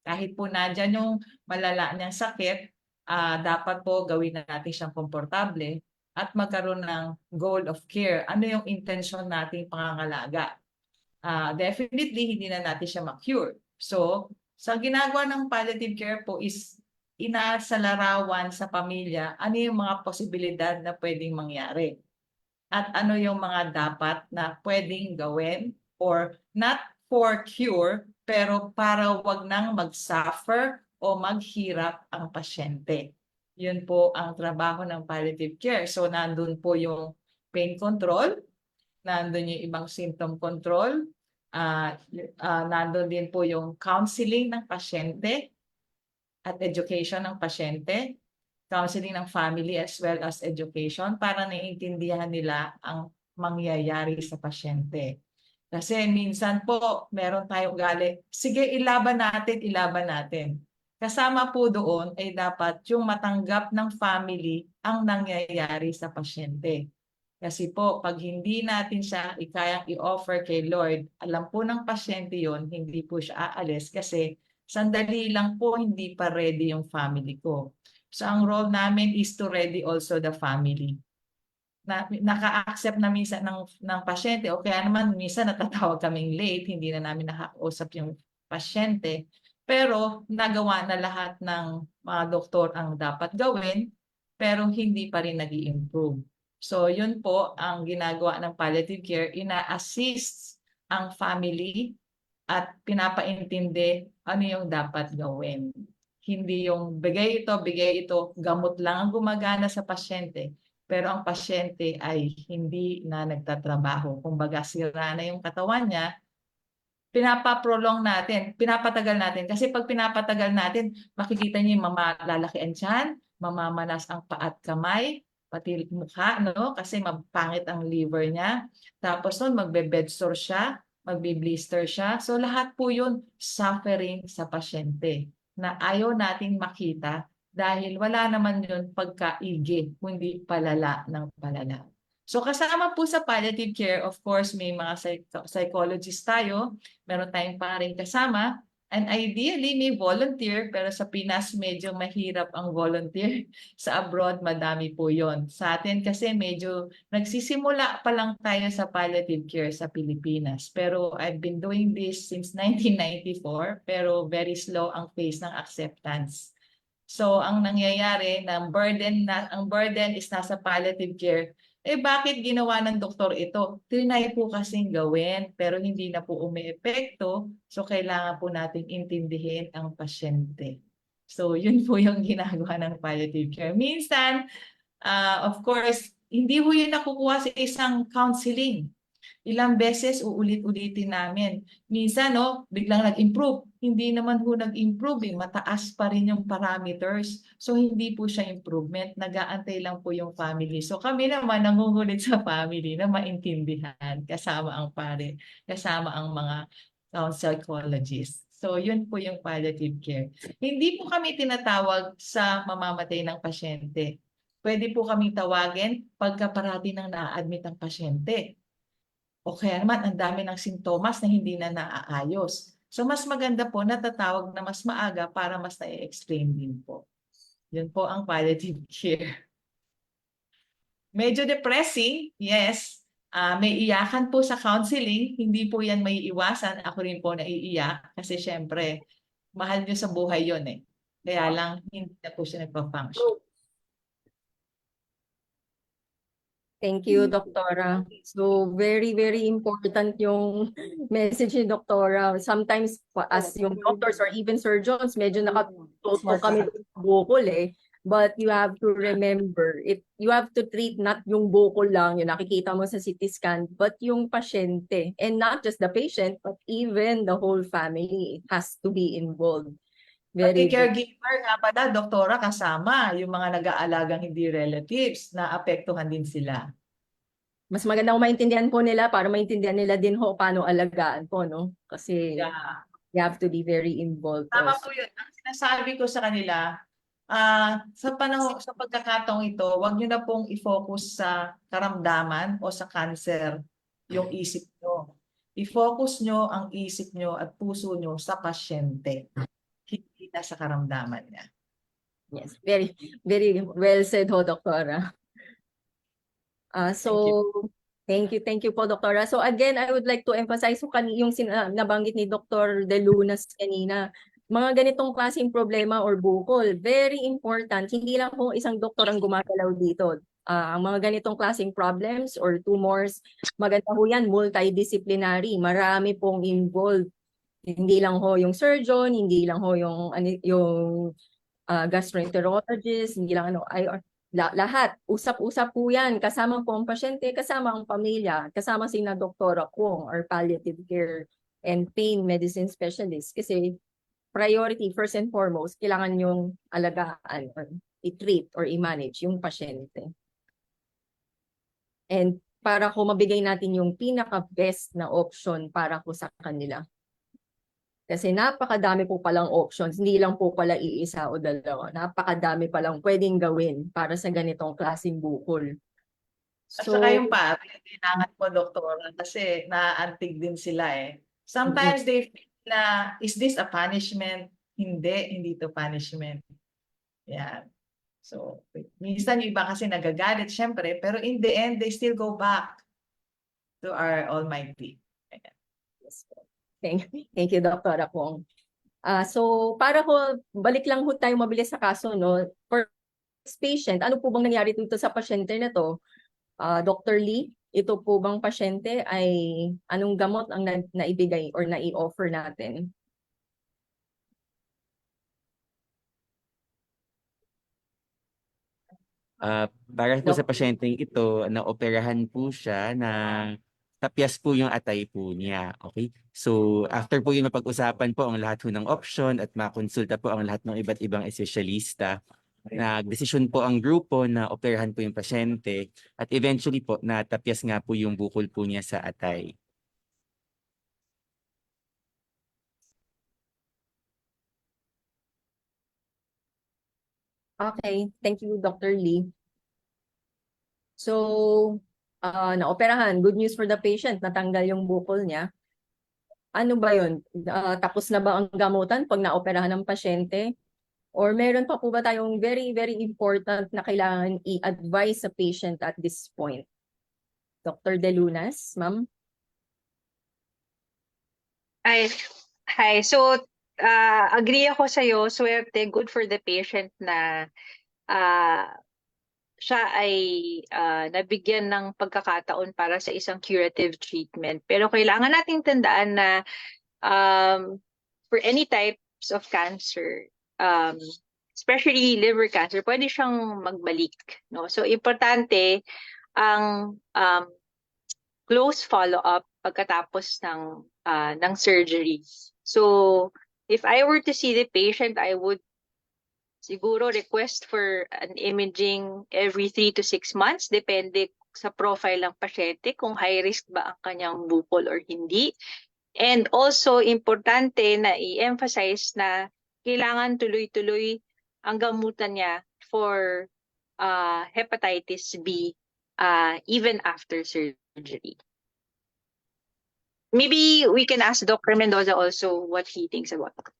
Kahit po nandyan yung malala niyang sakit, dapat po gawin natin siyang komportable at magkaroon ng goal of care. Ano yung intention nating pangangalaga? Definitely, hindi na natin siya ma-cure. So, sa ginagawa ng palliative care po is inasalarawan sa pamilya ano yung mga posibilidad na pwedeng mangyari. At ano yung mga dapat na pwedeng gawin or not for cure, pero para wag nang mag-suffer o maghirap ang pasyente. Yun po ang trabaho ng palliative care. So, nandun po yung pain control, nandun yung ibang symptom control, nandun din po yung counseling ng pasyente at education ng pasyente, counseling ng family as well as education para naiintindihan nila ang mangyayari sa pasyente. Kasi minsan po, meron tayong ugali, sige ilaban natin. Kasama po doon ay dapat yung matanggap ng family ang nangyayari sa pasyente. Kasi po, pag hindi natin siya ikayang i-offer kay Lord, alam po ng pasyente yon, hindi po siya aalis kasi sandali lang po hindi pa ready yung family ko. So ang role namin is to ready also the family. Naka-accept na minsan ng pasyente o kaya naman minsan natatawag kaming late, hindi na namin nakakausap yung pasyente. Pero nagawa na lahat ng mga doktor ang dapat gawin, pero hindi pa rin nag-i-improve. So yun po ang ginagawa ng palliative care, ina-assist ang family at pinapaintindi ano yung dapat gawin. Hindi yung bigay ito, gamot lang ang gumagana sa pasyente. Pero ang pasyente ay hindi na nagtatrabaho. Kumbaga sira na yung katawan niya, pinapaprolong natin, pinapatagal natin. Kasi pag pinapatagal natin, makikita niyo yung lalaki ang tiyan, mamamanas ang paa at kamay, pati mukha, no? Kasi mapangit ang liver niya. Tapos nun, magbe-bed sore siya, magbe-blister siya. So lahat po yun suffering sa pasyente na ayaw nating makita dahil wala naman yun pagkaigi, kundi palala ng palala. So kasama po sa palliative care, of course, may mga psychologists tayo, meron tayong paring kasama, and ideally may volunteer, pero sa Pinas medyo mahirap ang volunteer. Sa abroad, madami po yon. Sa atin kasi medyo nagsisimula pa lang tayo sa palliative care sa Pilipinas. Pero I've been doing this since 1994, pero very slow ang pace ng acceptance. So ang nangyayari, ang burden is nasa palliative care, bakit ginawa ng doktor ito? Trinay po kasing gawin, pero hindi na po umiepekto. So, kailangan po natin intindihin ang pasyente. So, yun po yung ginagawa ng palliative care. Minsan, of course, hindi po yun nakukuha sa isang counseling. Ilang beses uulit-ulitin namin. Minsan, no, biglang nag-improve. Hindi naman po nag-improve, mataas pa rin yung parameters. So, hindi po siya improvement. Nag-aantay lang po yung family. So, kami naman nangungulit sa family na maintindihan kasama ang pare, kasama ang mga psychologists. So, yun po yung palliative care. Hindi po kami tinatawag sa mamamatay ng pasyente. Pwede po kami tawagin pagka parati nang na-admit ang pasyente. O kaya naman ang dami ng sintomas na hindi na naaayos. So mas maganda po natatawag na mas maaga para mas na-explain din po. Yun po ang palliative care. Medyo depressing, yes. May iyakan po sa counseling, hindi po yan may iwasan. Ako rin po naiiyak kasi syempre, mahal nyo sa buhay yon eh. Kaya lang, hindi na po siya nagpa-function. Thank you, Doktora. So, very, very important yung message ni Doktora. Sometimes, as yung doctors or even surgeons, medyo nakatuto kami sa bukol eh. But you have to remember, you have to treat not yung bukol lang, yung nakikita mo sa CT scan, but yung pasyente. And not just the patient, but even the whole family has to be involved. Pati Very, caregiver nga pala, doktora, kasama yung mga nag-aalagang hindi relatives na apektuhan din sila. mas maganda kung maintindihan po nila para maintindihan nila din ho paano alagaan po, no? Kasi Yeah. you have to be very involved Tama also. po yun. Ang sinasabi ko sa kanila, sa panahon, sa pagkakataong ito, huwag nyo na pong i-focus sa karamdaman o sa cancer yung isip nyo. I-focus nyo ang isip nyo at puso nyo sa pasyente. Hindi na sa karamdaman niya. Yes, very, very well said ho, Doktora. Thank you po, Doktora. So again, I would like to emphasize yung nabanggit ni Dr. De Lunas kanina, mga ganitong klaseng problema or bukol, very important. Hindi lang po isang doktor ang gumagalaw dito. Ang mga ganitong klaseng problems or tumors, maganda ho yan, multidisciplinary. Marami pong involved. Hindi lang ho yung surgeon, hindi lang ho yung gastroenterologist, hindi lang lahat. Usap-usap po yan. Kasama po ang pasyente, kasama ang pamilya, kasama sina Doktora Kwong or palliative care and pain medicine specialist. Kasi priority, first and foremost, kailangan yung alagaan or i-treat or i-manage yung pasyente. And para ko mabigay natin yung pinaka-best na option para ko sa kanila. Kasi napakadami po palang options, hindi lang po pala iisa o dalawa. Napakadami palang pwedeng gawin para sa ganitong klaseng bukol. At saka yung kailangan po, doktora, kasi naaantig din sila eh. Sometimes they feel na, is this a punishment? Hindi to punishment. Yan. So, minsan yung iba kasi nagagalit, syempre, pero in the end, they still go back to our Almighty. Yes. Thank you, Dr. Apong. So, para ko, balik lang ho tayo mabilis sa kaso, no? For this patient, ano po bang nangyari dito sa pasyente na to? Dr. Lee, ito po bang pasyente ay anong gamot ang naibigay or nai-offer natin? Para po sa pasyenteng ito, naoperahan po siya na tapyas po yung atay po niya. Okay? So, after po yung mapag-usapan po ang lahat po ng option at makonsulta po ang lahat ng iba't ibang espesyalista, nagdesisyon po ang grupo na operahan po yung pasyente at eventually po natapyas nga po yung bukol po niya sa atay. Okay, thank you, Dr. Lee. So, naoperahan. Good news for the patient, natanggal yung bukol niya. Ano ba yun? Tapos na ba ang gamutan pag naoperahan ng pasyente? Or meron pa po ba tayong very, very important na kailangan i-advise sa patient at this point? Dr. De Lunas, ma'am? Hi. So, agree ako sa'yo. Swerte, good for the patient na siya ay nabigyan ng pagkakataon para sa isang curative treatment. Pero kailangan nating tandaan na for any types of cancer, especially liver cancer, pwede siyang magbalik, no? So importante ang close follow-up pagkatapos ng surgery. So if I were to see the patient, I would siguro request for an imaging every 3 to 6 months, depende sa profile ng pasyente, kung high risk ba ang kanyang bukol or hindi. And also, importante na i-emphasize na kailangan tuloy-tuloy ang gamutan niya for hepatitis B even after surgery. Maybe we can ask Dr. Mendoza also what he thinks about it.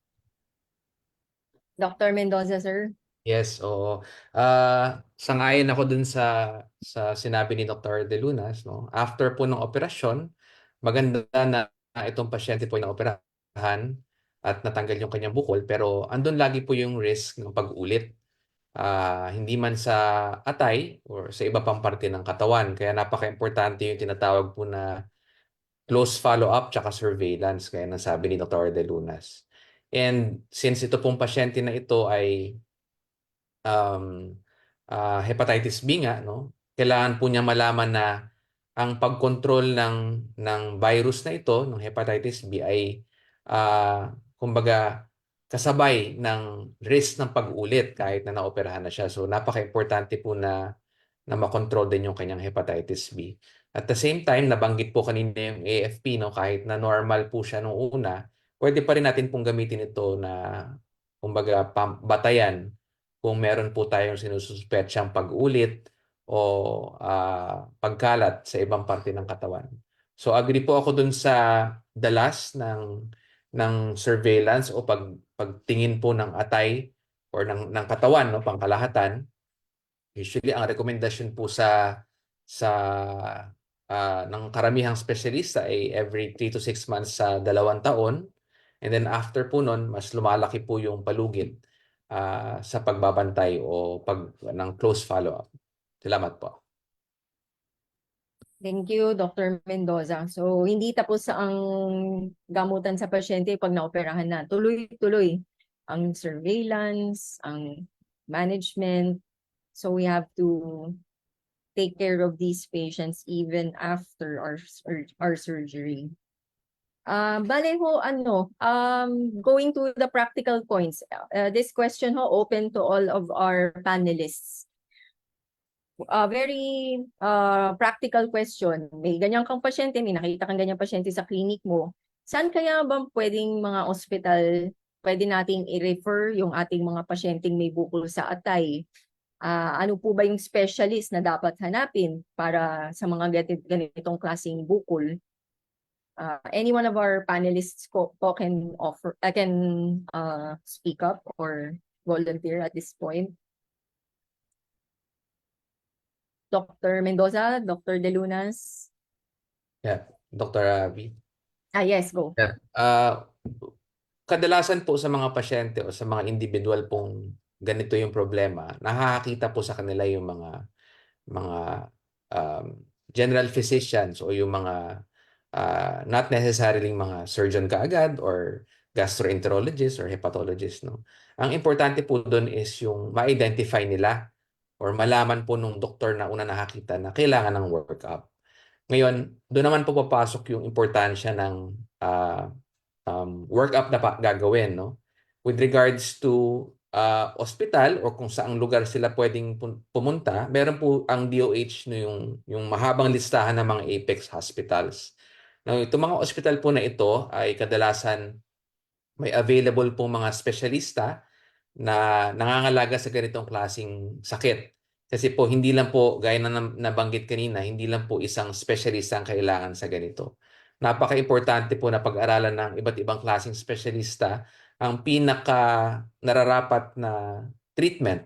Dr. Mendoza, sir. Yes, oo. Sang-ayon ako dun sa sinabi ni Dr. De Lunas, no? After po ng operasyon, maganda na itong pasyente po na operahan at natanggal yung kanyang bukol, pero andun lagi po yung risk ng pag-ulit. Hindi man sa atay or sa iba pang parte ng katawan. Kaya napaka-importante yung tinatawag po na close follow-up tsaka surveillance, kaya nasabi ni Dr. De Lunas. And since ito pong pasyente na ito ay hepatitis B nga, no? Kailangan po niya malaman na ang pagkontrol ng virus na ito, ng hepatitis B ay kumbaga kasabay ng risk ng pag-ulit kahit na naoperahan na siya. So napaka-importante po na makontrol din yung kanyang hepatitis B. At the same time, nabanggit po kanina yung AFP, no? Kahit na normal po siya nung una, pwede pa rin natin pong gamitin ito na kumbaga batayan kung meron po tayong sinususpetsang pag-ulit o pagkalat sa ibang parte ng katawan. So agree po ako dun sa dalas ng surveillance o pagtingin po ng atay or ng katawan, no, pangkalahatan. Usually ang rekomendasyon po ng karamihang espesyalista ay every 3 to 6 months sa 2 taon. And then after po nun, mas lumalaki po yung palugit sa pagbabantay o ng close follow-up. Salamat po. Thank you, Dr. Mendoza. So, hindi tapos ang gamutan sa pasyente pag naoperahan na. Tuloy-tuloy ang surveillance, ang management. So, we have to take care of these patients even after our surgery. Bale ho, going to the practical points. This question ho, open to all of our panelists. Very practical question. May ganyan kang pasyente, may nakita kang ganyan pasyente sa clinic mo. Saan kaya ba pwedeng mga ospital pwede nating i-refer yung ating mga pasyenteng may bukol sa atay? Ano po ba yung specialist na dapat hanapin para sa mga ganitong klaseng bukol? Any one of our panelists can speak up or volunteer at this point. Dr. Mendoza, Dr. De Lunas. Yeah, Dr. Abby. Yes, go. Yeah. Kadalasan po sa mga pasyente o sa mga individual pong ganito yung problema, nakakakita po sa kanila yung mga general physicians o yung mga not necessarily mga surgeon kaagad or gastroenterologist or hepatologist, no? Ang importante po doon is yung ma-identify nila or malaman po nung doktor na una nakakita na kailangan ng workup. Ngayon, doon naman po papasok yung importansya ng workup na gagawin, no? With regards to hospital or kung saang lugar sila pwedeng pumunta, meron po ang DOH, no, yung mahabang listahan ng mga apex hospitals. Now, itong mga hospital po na ito ay kadalasan may available po mga espesyalista na nangangalaga sa ganitong klaseng sakit. Kasi po hindi lang po, gaya na nabanggit kanina, hindi lang po isang specialista ang kailangan sa ganito. Napaka-importante po na pag-aralan ng iba't ibang klaseng specialista ang pinaka nararapat na treatment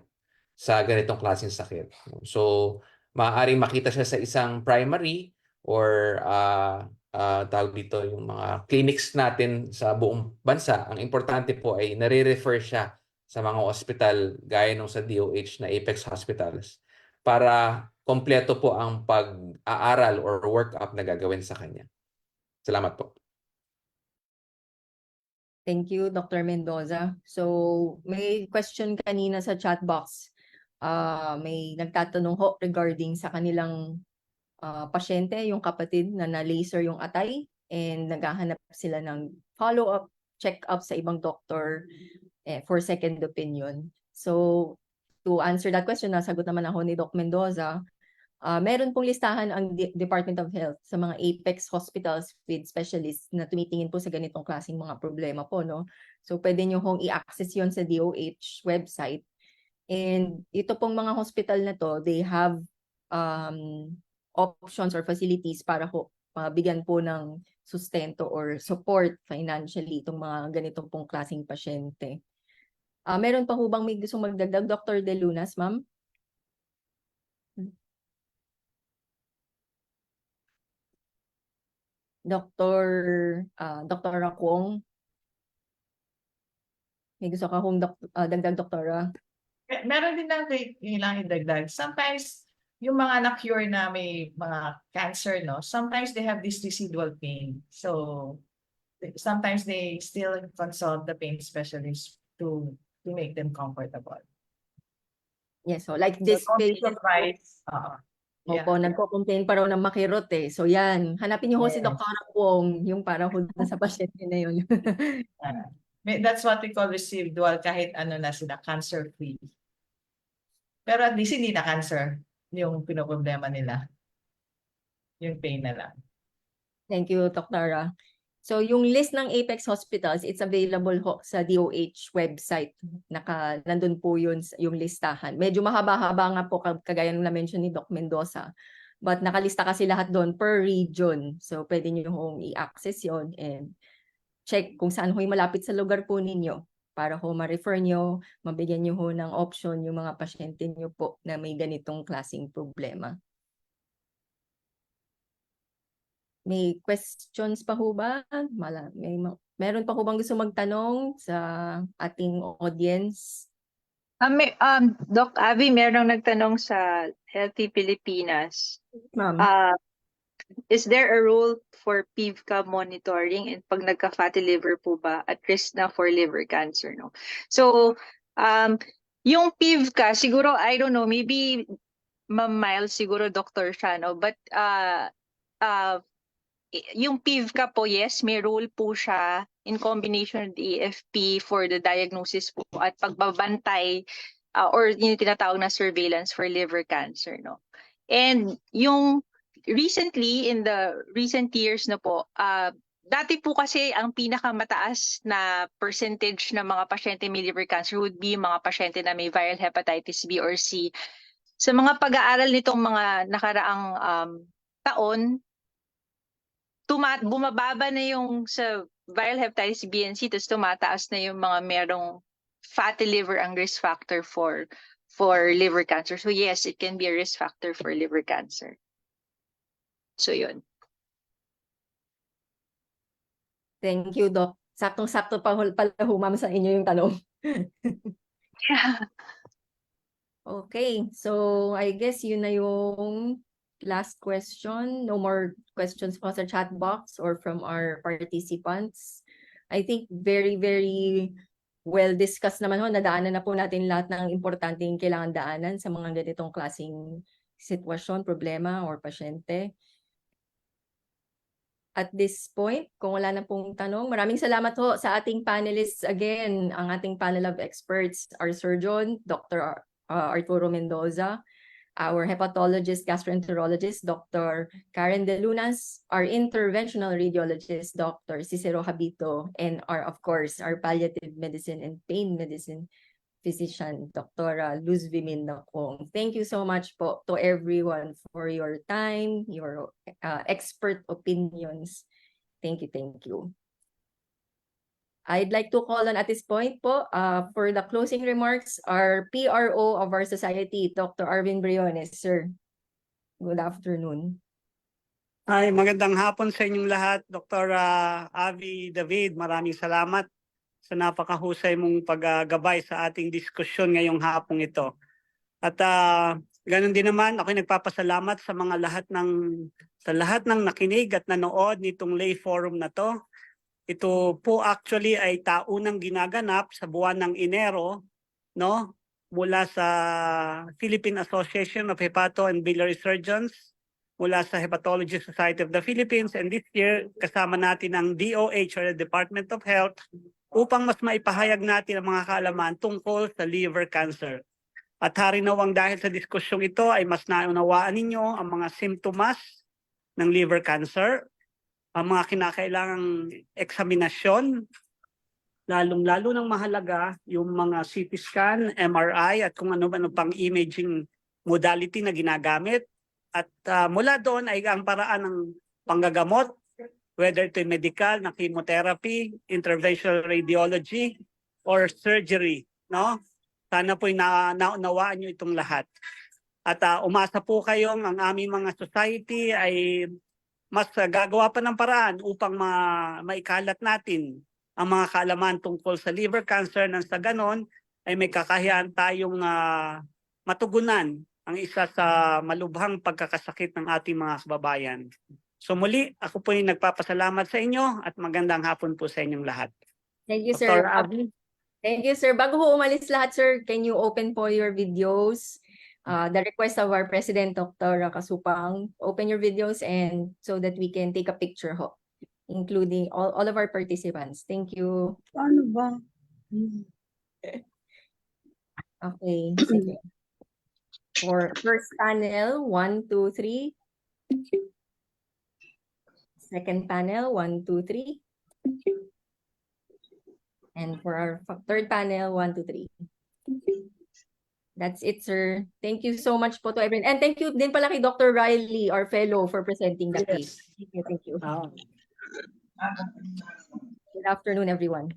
sa ganitong klaseng sakit. So, maaaring makita siya sa isang primary or tawag dito yung mga clinics natin sa buong bansa. Ang importante po ay nare-refer siya sa mga hospital gaya nung sa DOH na Apex Hospitals para kompleto po ang pag-aaral or workup na gagawin sa kanya. Salamat po. Thank you, Dr. Mendoza. So, may question kanina sa chat box. May nagtatanong ho regarding sa kanilang pasyente, yung kapatid na na-laser yung atay and naghahanap sila ng follow-up, check-up sa ibang doktor for second opinion. So, to answer that question, nasagot naman ako ni Doc Mendoza. Meron pong listahan ang Department of Health sa mga apex hospitals with specialists na tumitingin po sa ganitong klaseng mga problema po, no? So, pwede nyo hong i-access yon sa DOH website. And ito pong mga hospital na to, they have options or facilities para ho bigyan po ng sustento or support financially itong mga ganitong pong klaseng pasyente. Meron pa ho bang may gustong magdagdag, Dr. De Lunas, ma'am? Dr. Rakong, may gusto ka hong dagdag, doktora? Meron din lang kailangan idagdag. Sometimes, yung mga na-cure na may mga cancer, no, sometimes they have this residual pain. So, sometimes they still consult the pain specialist to make them comfortable. Yes, so like So, this don't be patient, surprised. opo, nagko-complain pa raw ng makirot eh. So yan, hanapin niyo ho si Yes. Dr. Wong, yung parang na sa pasyente na yun. That's what we call residual, kahit ano na sila, cancer-free. Pero at least hindi na cancer yung pinoproblema nila. Yung pain na lang. Thank you, Dr. So yung list ng Apex Hospitals, it's available ho sa DOH website. Nandun po yun yung listahan. Medyo mahaba-haba nga po kagaya ng na-mention ni Doc Mendoza. But nakalista kasi lahat doon per region. So pwede nyo hong i-access yon and check kung saan ho yung malapit sa lugar po ninyo para ho ma-refer nyo, mabigyan nyo ho ng option yung mga pasyente nyo po na may ganitong klaseng problema. May questions pa ho ba? Meron pa ho bang gusto magtanong sa ating audience? Doc Abby, merong nagtanong sa Healthy Pilipinas. Ma'am. Is there a role for PIVCA monitoring and pag nagka-fatty liver po ba at risk na for liver cancer, no? So, yung PIVCA, siguro, I don't know, maybe Ma'am Miles, siguro Dr. siya, no? But yung PIVCA po, yes, may role po siya in combination with AFP for the diagnosis po at pagbabantay or yung tinatawag na surveillance for liver cancer, no? And yung recently, in the recent years na po, dati po kasi ang pinakamataas na percentage ng mga pasyente may liver cancer would be mga pasyente na may viral hepatitis B or C. Sa mga pag-aaral nitong mga nakaraang taon, bumababa na yung sa viral hepatitis B and C, tapos tumataas na yung mga merong fatty liver ang risk factor for liver cancer. So yes, it can be a risk factor for liver cancer. So yun. Thank you, Doc. Saktong-sakto pa pala ho, ma'am, sa inyo yung tanong. Yeah. Okay, so I guess yun na yung last question. No more questions po sa chat box or from our participants. I think very, very well discussed naman ho. Nadaanan na po natin lahat ng importanteng kailangan daanan sa mga ganitong klaseng sitwasyon, problema, or pasyente. At this point, kung wala na pong tanong, maraming salamat ho sa ating panelists again, ang ating panel of experts, our surgeon, Dr. Arturo Mendoza, our hepatologist, gastroenterologist, Dr. Karen De Lunas, our interventional radiologist, Dr. Cicero Habito, and of course, our palliative medicine and pain medicine physician, Dr. Luz Vimindacong. Thank you so much po to everyone for your time, your expert opinions. Thank you, thank you. I'd like to call on at this point po for the closing remarks, our PRO of our society, Dr. Arvin Briones. Sir, good afternoon. Ay, magandang hapon sa inyong lahat. Dr. Avi David, maraming salamat sa napakahusay mong paggabay sa ating diskusyon ngayong hapong ito. At Ganon din naman, ako nagpapasalamat sa mga lahat ng nakinig at nanood nitong lay forum na to. Ito po actually ay taunang ginaganap sa buwan ng Enero, no? Mula sa Philippine Association of Hepato and Biliary Surgeons, mula sa Hepatology Society of the Philippines, and this year kasama natin ang DOH or the Department of Health upang mas maipahayag natin ang mga kaalaman tungkol sa liver cancer. At harinawang dahil sa diskusyong ito ay mas naunawaan ninyo ang mga simptomas ng liver cancer, ang mga kinakailangang eksaminasyon, lalong-lalo ng mahalaga yung mga CT scan, MRI at kung ano-ano pang imaging modality na ginagamit. At mula doon ay ang paraan ng panggagamot, whether ito medical, na chemotherapy, interventional radiology, or surgery, no? Sana po'y naunawaan nyo itong lahat. At umasa po kayong ang aming mga society ay mas gagawa pa ng paraan upang maikalat natin ang mga kaalaman tungkol sa liver cancer nang sa ganon ay may kakayahan tayong matugunan ang isa sa malubhang pagkakasakit ng ating mga kababayan. So muli, ako po yung nagpapasalamat sa inyo at magandang hapon po sa inyong lahat. Thank you, sir. Dr. Abby? Thank you, sir. Bago ho umalis lahat, sir, can you open po your videos? The request of our President, Dr. Kasupang, open your videos and so that we can take a picture ho, including all of our participants. Thank you. Ano ba? Okay. Sige. For first panel, 1, 2, 3. Second panel, 1, 2, 3. And for our third panel, 1, 2, 3. That's it, sir. Thank you so much po to everyone. And thank you din pala kay Dr. Riley, our fellow, for presenting the case. Thank you, thank you. Good afternoon, everyone.